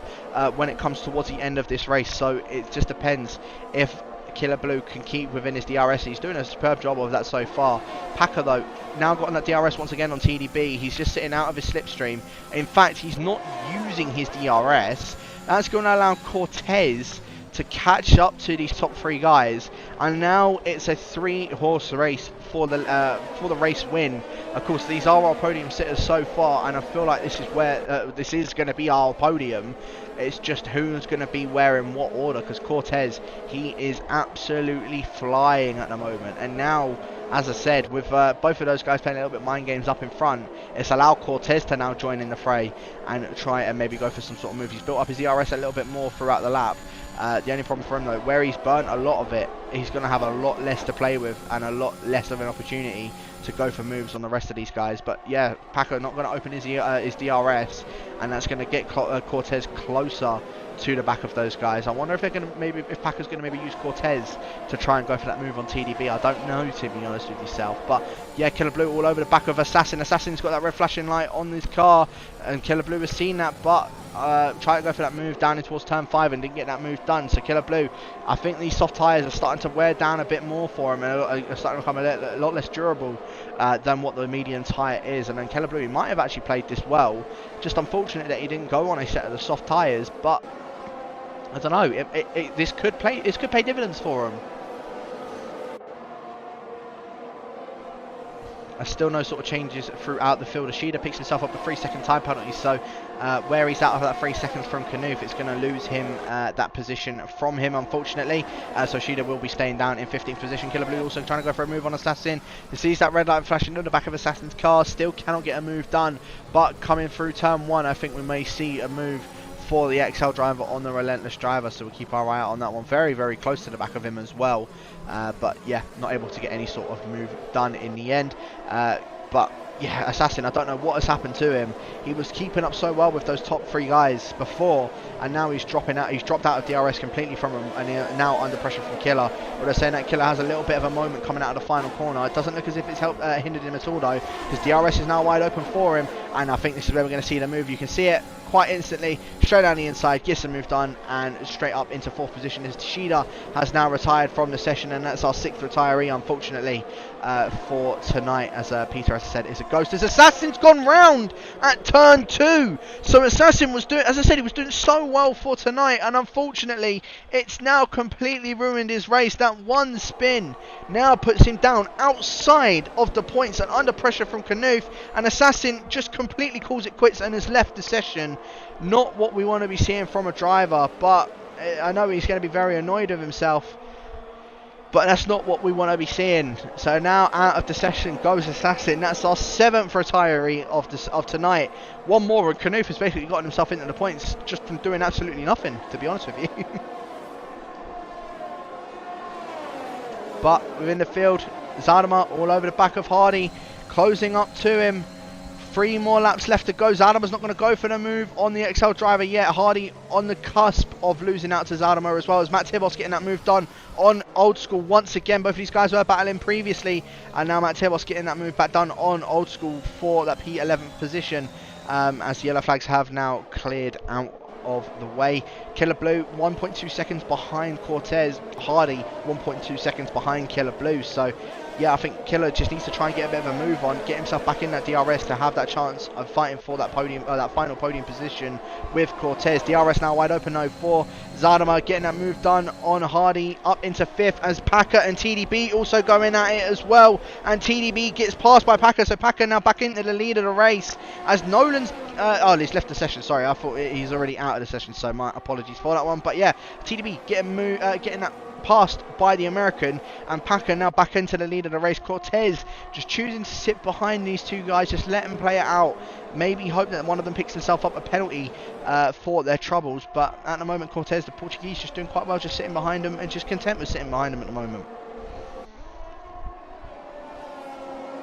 when it comes towards the end of this race. So it just depends if Killer Blue can keep within his DRS. He's doing a superb job of that so far. Packer though, now got on that DRS once again on TDB. He's just sitting out of his slipstream. In fact, he's not using his DRS. That's going to allow Cortez to catch up to these top 3 guys, and now it's a 3-horse race for the race win. Of course, these are our podium sitters so far, and I feel like this is where this is going to be our podium. It's just who's going to be where in what order, because Cortez, he is absolutely flying at the moment. And now, as I said, with both of those guys playing a little bit mind games up in front, it's allowed Cortez to now join in the fray and try and maybe go for some sort of move. He's built up his ERS a little bit more throughout the lap. The only problem for him though, where he's burnt a lot of it, he's going to have a lot less to play with and a lot less of an opportunity to go for moves on the rest of these guys. But yeah, Packer not going to open his DRS, and that's going to get Cortez closer to the back of those guys. I wonder if they're going to if Packer's going to maybe use Cortez to try and go for that move on TDB. I don't know, to be honest with yourself. But yeah, Killer Blue all over the back of Assassin. Assassin's got that red flashing light on his car, and Killer Blue has seen that, but tried to go for that move down in towards turn 5 and didn't get that move done. So Killer Blue, I think these soft tyres are starting to wear down a bit more for him, and are starting to become a lot less durable than what the medium tyre is. And then Killer Blue, he might have actually played this well, just unfortunate that he didn't go on a set of the soft tyres. But I don't know, this could pay dividends for him. Still no sort of changes throughout the field. Ashida picks himself up a 3-second time penalty, so where he's out of that 3 seconds from Knuth, it's going to lose him that position from him, unfortunately. So Ashida will be staying down in 15th position. Killer Blue also trying to go for a move on Assassin. He sees that red light flashing on the back of Assassin's car, still cannot get a move done, but coming through turn 1, I think we may see a move for the XL driver on the Relentless driver, so we'll keep our eye out on that one. Very, very close to the back of him as well, but yeah, not able to get any sort of move done in the end. But yeah, Assassin, I don't know what has happened to him. He was keeping up so well with those top 3 guys before, and now he's dropping out. He's dropped out of DRS completely from him, and he's now under pressure from Killer. But they're saying that Killer has a little bit of a moment coming out of the final corner. It doesn't look as if it's hindered him at all though, because DRS is now wide open for him, and I think this is where we're going to see the move. You can see it quite instantly, straight down the inside, gets a move done, and straight up into 4th position as Tashida has now retired from the session, and that's our 6th retiree, unfortunately, for tonight. As Peter has said, is a ghost, as Assassin's gone round at turn 2. So Assassin was doing, as I said, he was doing so well for tonight, and unfortunately it's now completely ruined his race. That one spin now puts him down outside of the points and under pressure from Knuth, and Assassin just completely calls it quits and has left the session. Not what we want to be seeing from a driver, but I know he's going to be very annoyed with himself, but that's not what we want to be seeing. So now out of the session goes Assassin. That's our 7th retiree of tonight. One more, and Knuth has basically gotten himself into the points just from doing absolutely nothing, to be honest with you. But within the field, Zadama all over the back of Hardy, closing up to him. 3 more laps left to go. Zadama's not going to go for the move on the XL driver yet. Hardy on the cusp of losing out to Zadama, as well as Matt Tebos getting that move done on Old School once again. Both of these guys were battling previously, and now Matt Tebos getting that move back done on Old School for that P11th position, as the yellow flags have now cleared out of the way. Killer Blue 1.2 seconds behind Cortez. Hardy 1.2 seconds behind Killer Blue. So yeah, I think Killer just needs to try and get a bit of a move on, get himself back in that DRS to have that chance of fighting for that podium, that final podium position with Cortez. DRS now wide open though for Zadama, getting that move done on Hardy, up into 5th as Packer and TDB also going at it as well. And TDB gets passed by Packer, so Packer now back into the lead of the race as Nolan's he's left the session. Sorry, I thought he's already out of the session, so my apologies for that one. But yeah, TDB getting that passed by the American, and Packer now back into the lead of the race. Cortez just choosing to sit behind these two guys, just let them play it out, maybe hope that one of them picks himself up a penalty for their troubles. But at the moment, Cortez, the Portuguese, just doing quite well, just sitting behind them and just content with sitting behind them at the moment.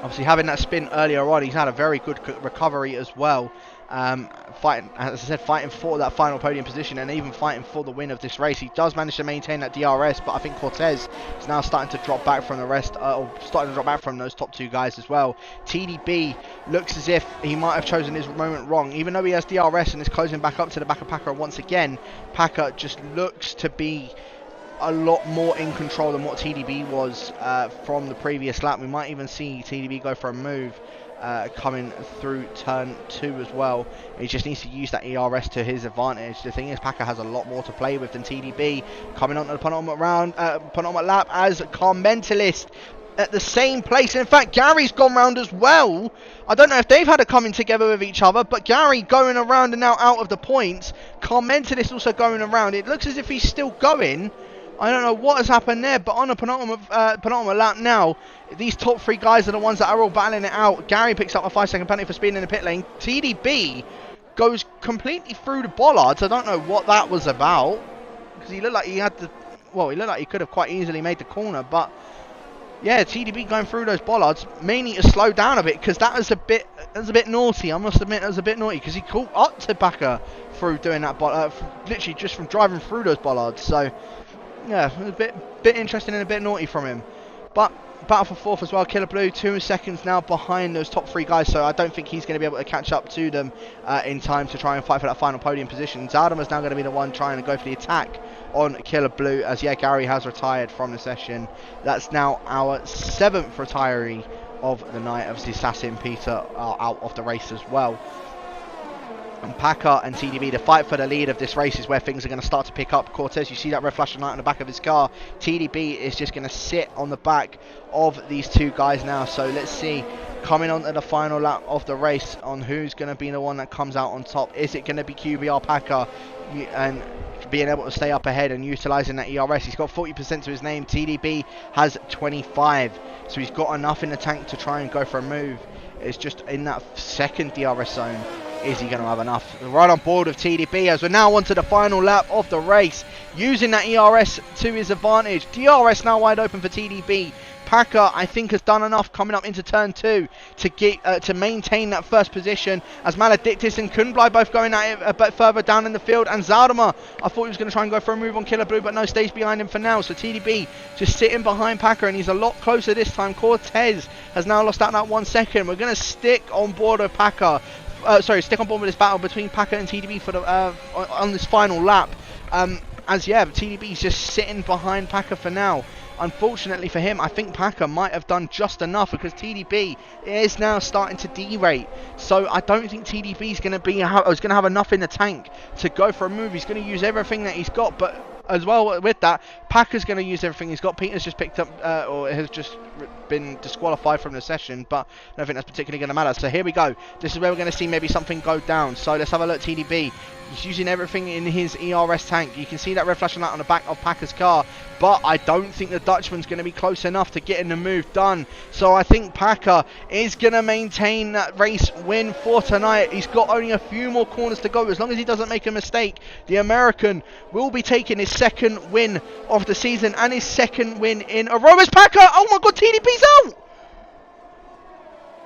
Obviously having that spin earlier on, he's had a very good recovery as well. Fighting, as I said, fighting for that final podium position and even fighting for the win of this race. He does manage to maintain that DRS, but I think Cortez is now starting to drop back from the rest, or starting to drop back from those top two guys as well. TDB looks as if he might have chosen his moment wrong, even though he has DRS and is closing back up to the back of Packer once again. Packer just looks to be a lot more in control than what TDB was from the previous lap. We might even see TDB go for a move coming through turn 2 as well. He just needs to use that ERS to his advantage. The thing is, Packer has a lot more to play with than TDB. Coming on to the penultimate lap as Car Mentalist at the same place. In fact, Gary's gone round as well. I don't know if they've had a coming together with each other, but Gary going around and now out of the points. Car Mentalist also going around. It looks as if he's still going. I don't know what has happened there, but on a penultimate lap now, these top 3 guys are the ones that are all battling it out. Gary picks up a 5-second penalty for speeding in the pit lane. TDB goes completely through the bollards. I don't know what that was about, because he looked like he had to, well, he looked like he could have quite easily made the corner, but yeah, TDB going through those bollards, mainly to slow down a bit, because that was a bit naughty. I must admit, that was a bit naughty, because he caught up to Packer through doing that, literally just from driving through those bollards. So yeah, a bit interesting and a bit naughty from him. But battle for 4th as well. Killer Blue 2 seconds now behind those top 3 guys, so I don't think he's going to be able to catch up to them in time to try and fight for that final podium position. Zadama's now going to be the one trying to go for the attack on Killer Blue, as yeah, Gary has retired from the session. That's now our 7th retiree of the night. Obviously Sassy and Peter are out of the race as well. And Packer and TDB, the fight for the lead of this race is where things are going to start to pick up. Cortez, you see that red flashing light on the back of his car. TDB is just going to sit on the back of these two guys now. So let's see, coming on to the final lap of the race, on who's going to be the one that comes out on top. Is it going to be QBR Packer and being able to stay up ahead and utilising that ERS? He's got 40% to his name. TDB has 25. So he's got enough in the tank to try and go for a move. It's just in that second DRS zone. Is he going to have enough? Right on board with TDB as we're now onto the final lap of the race, using that ERS to his advantage. DRS now wide open for TDB. Packer, I think, has done enough coming up into turn 2 to get to maintain that first position, as Maledictus and Kunblai both going at it a bit further down in the field. And Zadama, I thought he was going to try and go for a move on Killer Blue, but no, stays behind him for now. So TDB just sitting behind Packer, and he's a lot closer this time. Cortez has now lost out that 1 second. We're going to stick on board with Packer. Stick on board with this battle between Packer and TDB for the on this final lap. As yeah, TDB is just sitting behind Packer for now. Unfortunately for him, I think Packer might have done just enough, because TDB is now starting to derate. So I don't think TDB is going to have enough in the tank to go for a move. He's going to use everything that he's got, but as well with that, Packer's going to use everything he's got. Peter's just picked up, or has just been disqualified from the session, but I don't think that's particularly going to matter. So here we go. This is where we're going to see maybe something go down. So let's have a look. TDB, he's using everything in his ERS tank. You can see that red flashing light on the back of Packer's car, but I don't think the Dutchman's going to be close enough to getting the move done. So I think Packer is going to maintain that race win for tonight. He's got only a few more corners to go. As long as he doesn't make a mistake, the American will be taking his second win of the season and his second win in a row. As Packer, oh my god, TDB's out!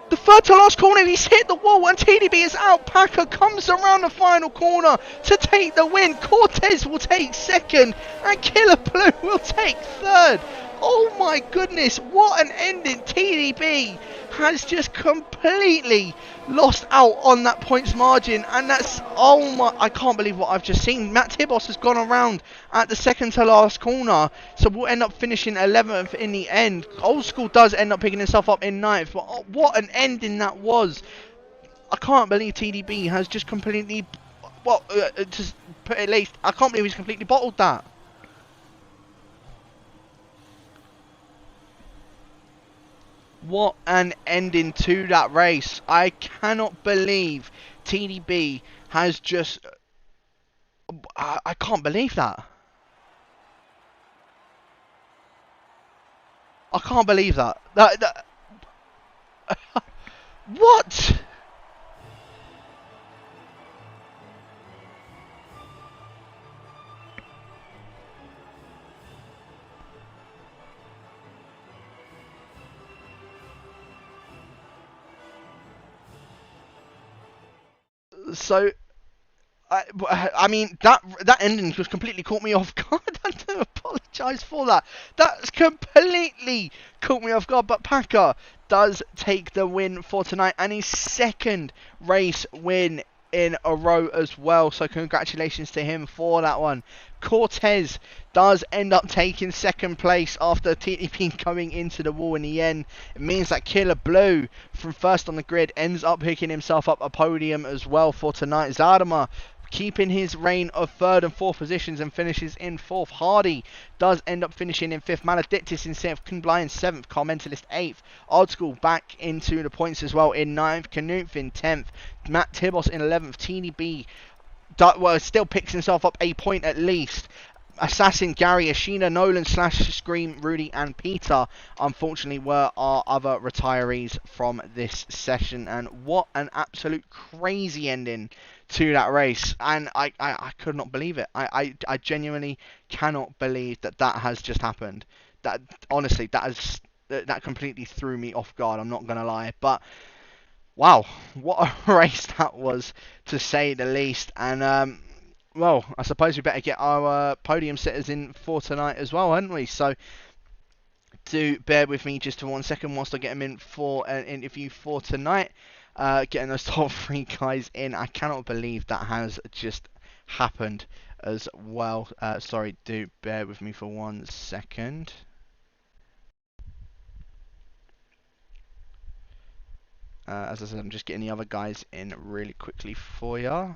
The third to last corner, he's hit the wall and TDB is out. Packer comes around the final corner to take the win. Cortez will take second and Killer Blue will take third. Oh my goodness, what an ending. TDB has just completely lost out on that points margin, and that's, oh my, I can't believe what I've just seen. Matt Tibos has gone around at the second to last corner, so we'll end up finishing 11th in the end. Old School does end up picking himself up in 9th, but oh, what an ending that was. I can't believe TDB has just completely, well, to put it least, I can't believe he's completely bottled that. What an ending to that race. I cannot believe TDB has just... I can't believe that. I can't believe that. What? So, I mean, that ending just completely caught me off guard. I do apologise for that. That's completely caught me off guard. But Packer does take the win for tonight, and his second race win in a row as well. So congratulations to him for that one. Cortez does end up taking second place after TDP coming into the wall in the end. It means that Killer Blue from first on the grid ends up picking himself up a podium as well for tonight. Zadama keeping his reign of third and fourth positions and finishes in fourth. Hardy does end up finishing in fifth. Maledictus in seventh. Kunblai in seventh. Car Mentalist eighth. Old School back into the points as well in ninth. Canute in 10th. Matt Tibos in 11th. TDB still picks himself up a point at least. Assassin, Gary, Ashina, Nolan, Slash, Scream, Rudy and Peter unfortunately were our other retirees from this session, and what an absolute crazy ending to that race. And I could not believe it. I genuinely cannot believe that has just happened. That honestly, that completely threw me off guard, I'm not gonna lie. But wow, what a race that was, to say the least. And well, I suppose we better get our podium sitters in for tonight as well, hadn't we? So do bear with me just for 1 second whilst I get them in for an interview for tonight. Getting those top 3 guys in. I cannot believe that has just happened as well. Sorry, do bear with me for 1 second. As I said, I'm just getting the other guys in really quickly for you.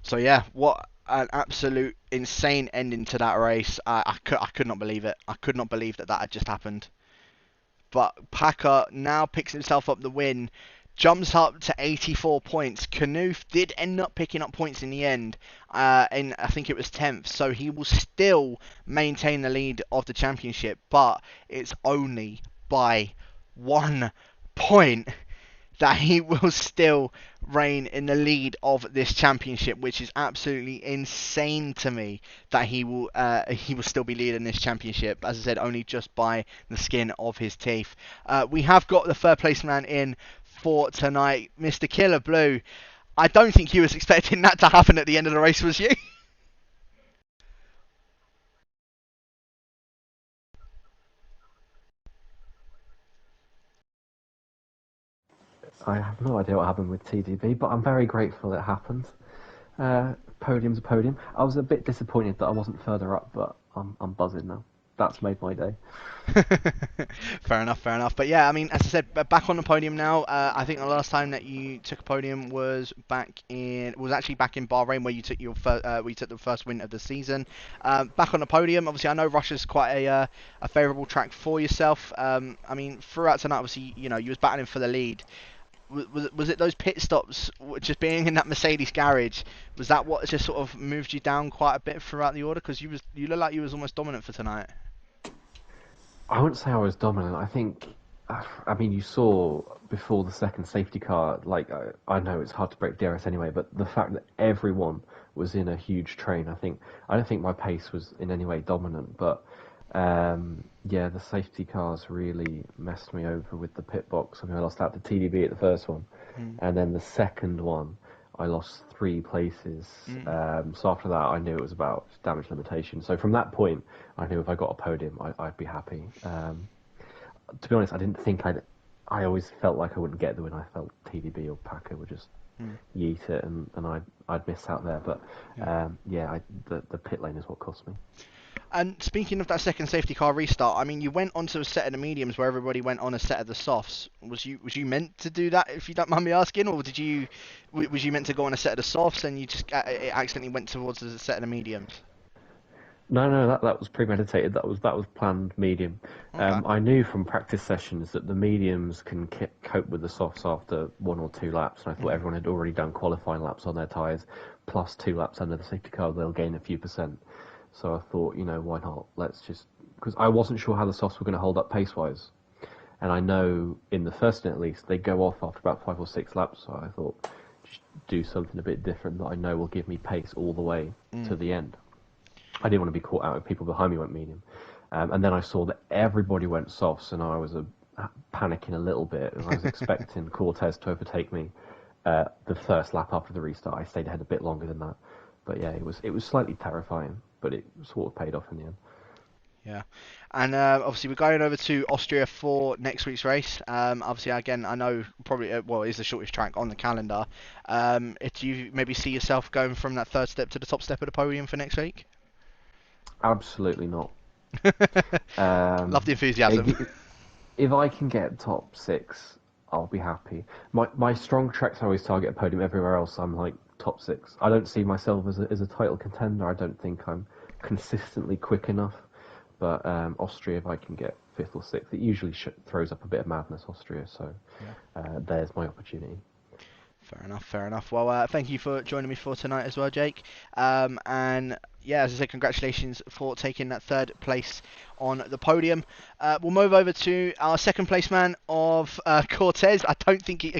So yeah, what an absolute insane ending to that race. I could not believe it. I could not believe that had just happened. But Packer now picks himself up the win, jumps up to 84 points. Knuth did end up picking up points in the end, in I think it was 10th, so he will still maintain the lead of the championship, but it's only by 1 point that he will still reign in the lead of this championship, which is absolutely insane to me, that he will still be leading this championship, as I said, only just by the skin of his teeth. We have got the third place man in for tonight, Mr. Killer Blue. I don't think you was expecting that to happen at the end of the race, was you? I have no idea what happened with TDB, but I'm very grateful it happened. Podium's a podium. I was a bit disappointed that I wasn't further up, but I'm buzzing now. That's made my day. Fair enough. But yeah, I mean, as I said, back on the podium now. I think the last time that you took a podium was actually back in Bahrain, where you took the first win of the season. Back on the podium, obviously, I know Russia's quite a favourable track for yourself. I mean, throughout tonight, obviously, you know, you was battling for the lead. Was it those pit stops, just being in that Mercedes garage, was that what just sort of moved you down quite a bit throughout the order? Because you look like you was almost dominant for tonight. I wouldn't say I was dominant. I think I mean, you saw before the second safety car, like, I know it's hard to break DRS anyway, but the fact that everyone was in a huge train, I don't think my pace was in any way dominant, but yeah, the safety cars really messed me over with the pit box. I mean, I lost out to TDB at the first one, and then the second one, I lost 3 places. So after that, I knew it was about damage limitation. So from that point, I knew if I got a podium, I'd be happy. To be honest, I didn't think I always felt like I wouldn't get the win. I felt TDB or Packer would just yeet it, and I'd miss out there. But the pit lane is what cost me. And speaking of that second safety car restart, I mean, you went onto a set of the mediums where everybody went on a set of the softs. Was you meant to do that, if you don't mind me asking, or was you meant to go on a set of the softs and you just it accidentally went towards a set of the mediums? No, that was premeditated. That was planned medium. Okay. I knew from practice sessions that the mediums can cope with the softs after 1 or 2 laps, and I thought everyone had already done qualifying laps on their tyres, plus 2 laps under the safety car, they'll gain a few percent. So I thought, why not? Let's just... Because I wasn't sure how the softs were going to hold up pace-wise. And I know, in the first stint at least, they go off after about 5 or 6 laps, so I thought, just do something a bit different that I know will give me pace all the way to the end. I didn't want to be caught out if people behind me went medium. And then I saw that everybody went softs, and I was panicking a little bit, and I was expecting Cortez to overtake me the first lap after the restart. I stayed ahead a bit longer than that. But yeah, it was slightly terrifying, but it sort of paid off in the end. Yeah, and obviously we're going over to Austria for next week's race. Obviously, again, I know probably it is the shortest track on the calendar. Do you maybe see yourself going from that third step to the top step of the podium for next week? Absolutely not. Love the enthusiasm. If I can get top 6, I'll be happy. My strong tracks I always target a podium. Everywhere else, I'm like top 6. I don't see myself as a title contender. I don't think I'm consistently quick enough. But Austria, if I can get 5th or 6th, it usually throws up a bit of madness, Austria. So there's my opportunity. Fair enough. Well, thank you for joining me for tonight as well, Jake. And yeah, as I said, congratulations for taking that 3rd place on the podium. We'll move over to our 2nd place man of Cortez. I don't think he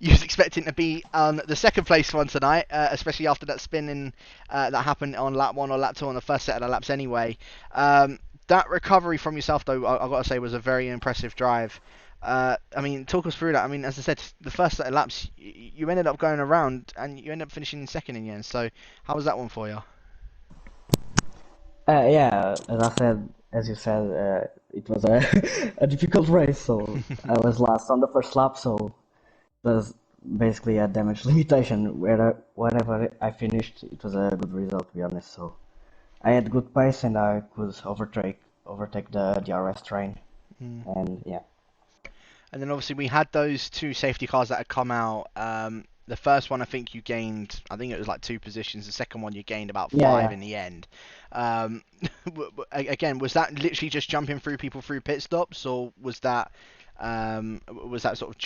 was expecting to be on the 2nd place one tonight, especially after that spin that happened on lap 1 or lap 2 on the first set of the laps anyway. That recovery from yourself, though, I've got to say, was a very impressive drive. I mean, talk us through that. I mean, as I said, the first set of laps, you ended up going around and you ended up finishing 2nd in the end. So, how was that one for you? Yeah, as you said, it was a difficult race. So I was last on the first lap, so it was basically a damage limitation. Wherever I finished, it was a good result, to be honest. So I had good pace and I could overtake the DRS train, and yeah. And then obviously we had those 2 safety cars that had come out. The first one, I think you gained, I think it was like 2 positions. The second one you gained about 5 in the end. Again, was that literally just jumping through people through pit stops, or was that sort of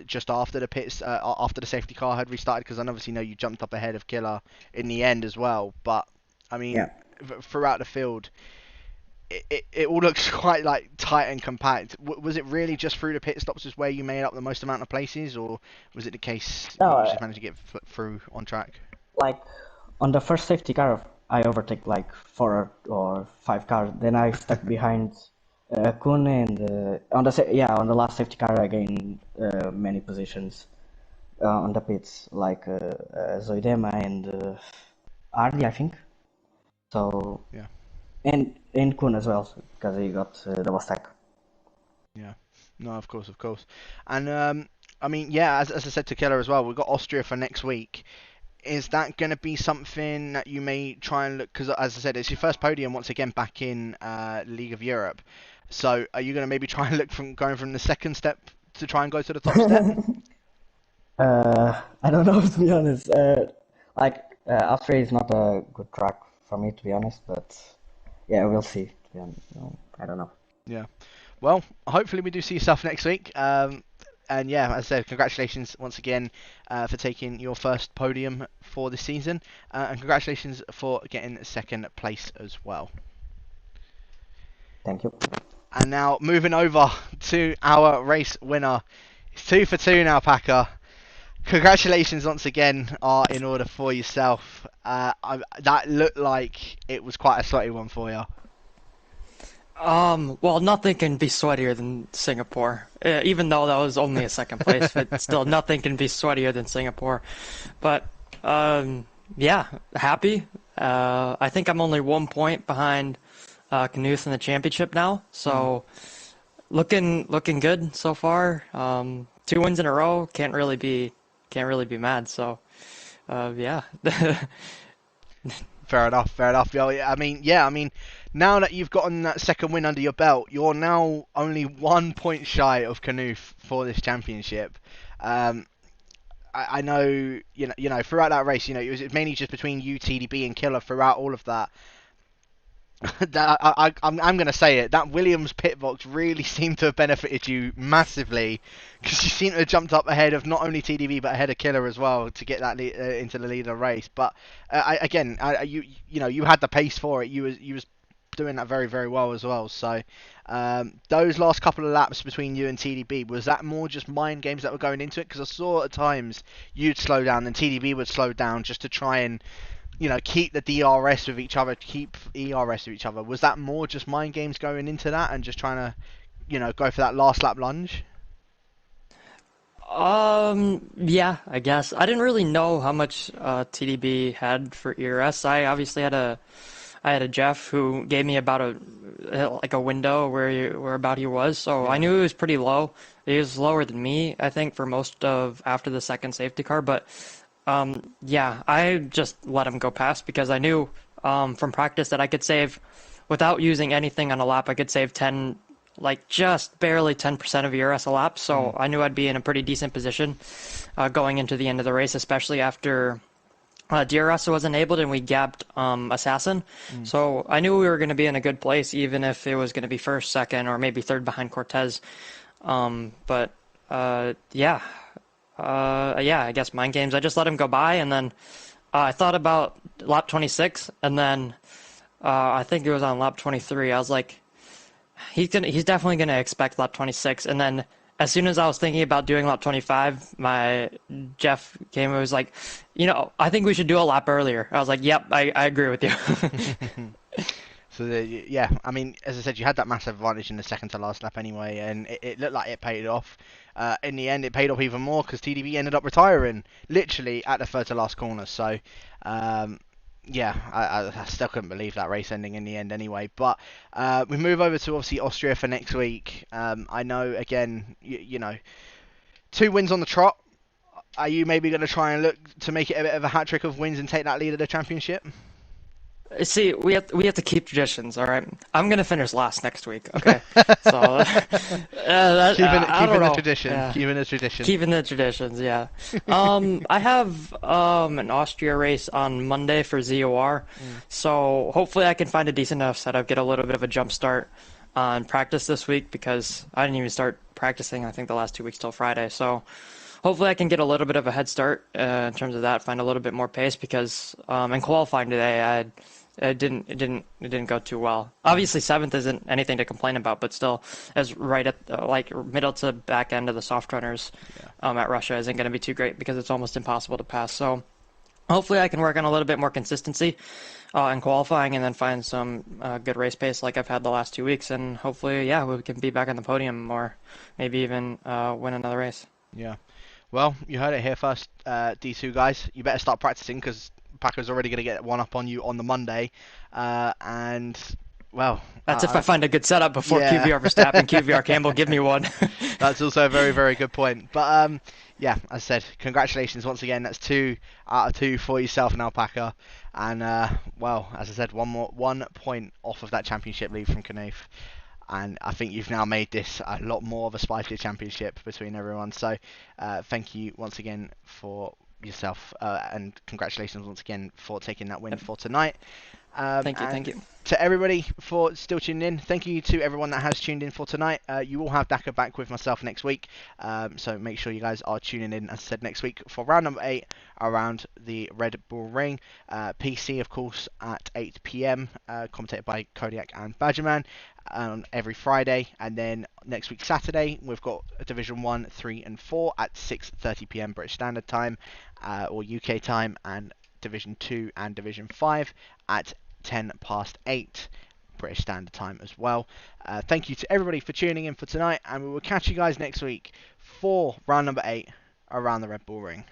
just after the pits, after the safety car had restarted? Because I obviously know you jumped up ahead of Killer in the end as well. But I mean, throughout the field, it all looks quite like tight and compact. Was it really just through the pit stops is where you made up the most amount of places, or was it the case you just managed to get through on track? Like on the first safety car, I overtake like 4 or 5 cars. Then I stuck behind Kun, and on the last safety car I gained many positions on the pits, like Zoidema and Ardi, I think. So yeah. And Kun as well, because he got double stack. Yeah, no, of course. And I mean, yeah, as I said to Keller as well, we've got Austria for next week. Is that going to be something that you may try and look? Because as I said, it's your first podium once again back in League of Europe. So are you going to maybe try and look from going from the 2nd step to try and go to the top step? I don't know, to be honest. Austria is not a good track for me, to be honest, but yeah, we'll see. I don't know. Yeah. Well, hopefully we do see yourself next week. And yeah, as I said, congratulations once again for taking your first podium for the season. And congratulations for getting 2nd place as well. Thank you. And now moving over to our race winner. It's 2 for 2 now, Packer. Congratulations once again are in order for yourself. That looked like it was quite a sweaty one for you. Well, nothing can be sweatier than Singapore. Even though that was only a second place, but still nothing can be sweatier than Singapore. But, yeah, happy. I think I'm only 1 point behind Knuth in the championship now, so looking good so far. 2 wins in a row, can't really be mad. So, yeah. Fair enough. Yeah, I mean, now that you've gotten that second win under your belt, you're now only 1 point shy of Knuth for this championship. I know, you know, throughout that race, it was mainly just between you, TDB, and Killer throughout all of that. I'm going to say it. That Williams pit box really seemed to have benefited you massively, because you seem to have jumped up ahead of not only TDB but ahead of Killer as well to get that into the lead of the race. But you had the pace for it. You was doing that very, very well as well. So those last couple of laps between you and TDB, was that more just mind games that were going into it? Because I saw at times you'd slow down and TDB would slow down just to try and keep the DRS with each other, keep ERS with each other. Was that more just mind games going into that and just trying to, go for that last lap lunge? Yeah, I guess. I didn't really know how much TDB had for ERS. I obviously had a Jeff who gave me about a window where about he was, so yeah. I knew he was pretty low. He was lower than me, I think, for most of after the second safety car, but yeah, I just let him go past because I knew from practice that I could save, without using anything on a lap, I could save 10, just barely 10% of ERS a lap. So I knew I'd be in a pretty decent position going into the end of the race, especially after DRS was enabled and we gapped Assassin. So I knew we were going to be in a good place, even if it was going to be first, second, or maybe third behind Cortez. But yeah. Yeah, I guess mind games. I just let him go by, and then I thought about lap 26, and then I think it was on lap 23. I was like, he's definitely gonna expect lap 26, and then as soon as I was thinking about doing lap 25, my Jeff came and was like, I think we should do a lap earlier. I was like, yep, I agree with you. So yeah, I mean, as I said, you had that massive advantage in the second to last lap anyway, and it looked like it paid off. In the end, it paid off even more because TDB ended up retiring literally at the third to last corner. So yeah, I still couldn't believe that race ending in the end anyway. But we move over to obviously Austria for next week. I know again, 2 wins on the trot. Are you maybe going to try and look to make it a bit of a hat trick of wins and take that lead of the championship? See, we have to keep traditions, all right? I'm gonna finish last next week, okay? So keeping the tradition, yeah. Keeping the traditions, yeah. I have an Austria race on Monday for ZOR, so hopefully I can find a decent enough setup, get a little bit of a jump start on practice this week because I didn't even start practicing. I think the last 2 weeks till Friday, so. Hopefully I can get a little bit of a head start in terms of that, find a little bit more pace because in qualifying today it didn't go too well. Obviously 7th isn't anything to complain about, but still, as right at middle to back end of the soft runners at Russia isn't going to be too great because it's almost impossible to pass. So hopefully I can work on a little bit more consistency in qualifying and then find some good race pace like I've had the last 2 weeks, and hopefully we can be back on the podium or maybe even win another race. Yeah. Well, you heard it here first, D2 guys. You better start practicing because Packer's already going to get one up on you on the Monday. And, well... That's if I find a good setup before QVR Verstappen, QVR Campbell give me one. That's also a very, very good point. But, yeah, as I said, congratulations once again. That's 2 out of 2 for yourself now, Packer. And, well, as I said, 1 point off of that championship lead from Knuth. And I think you've now made this a lot more of a spicier championship between everyone. So thank you once again for yourself and congratulations once again for taking that win for tonight. Thank you. To everybody for still tuning in. Thank you to everyone that has tuned in for tonight. You will have Daka back with myself next week. So make sure you guys are tuning in, as I said, next week for round number 8 around the Red Bull Ring. PC, of course, at 8 p.m. Commentated by Kodiak and Badgerman every Friday. And then next week, Saturday, we've got Division 1, 3 and 4 at 6:30 p.m. British Standard Time or UK time, and Division 2 and Division 5 at 8:10 British Standard Time as well. Thank you to everybody for tuning in for tonight, and we will catch you guys next week for round number 8 around the Red Bull Ring.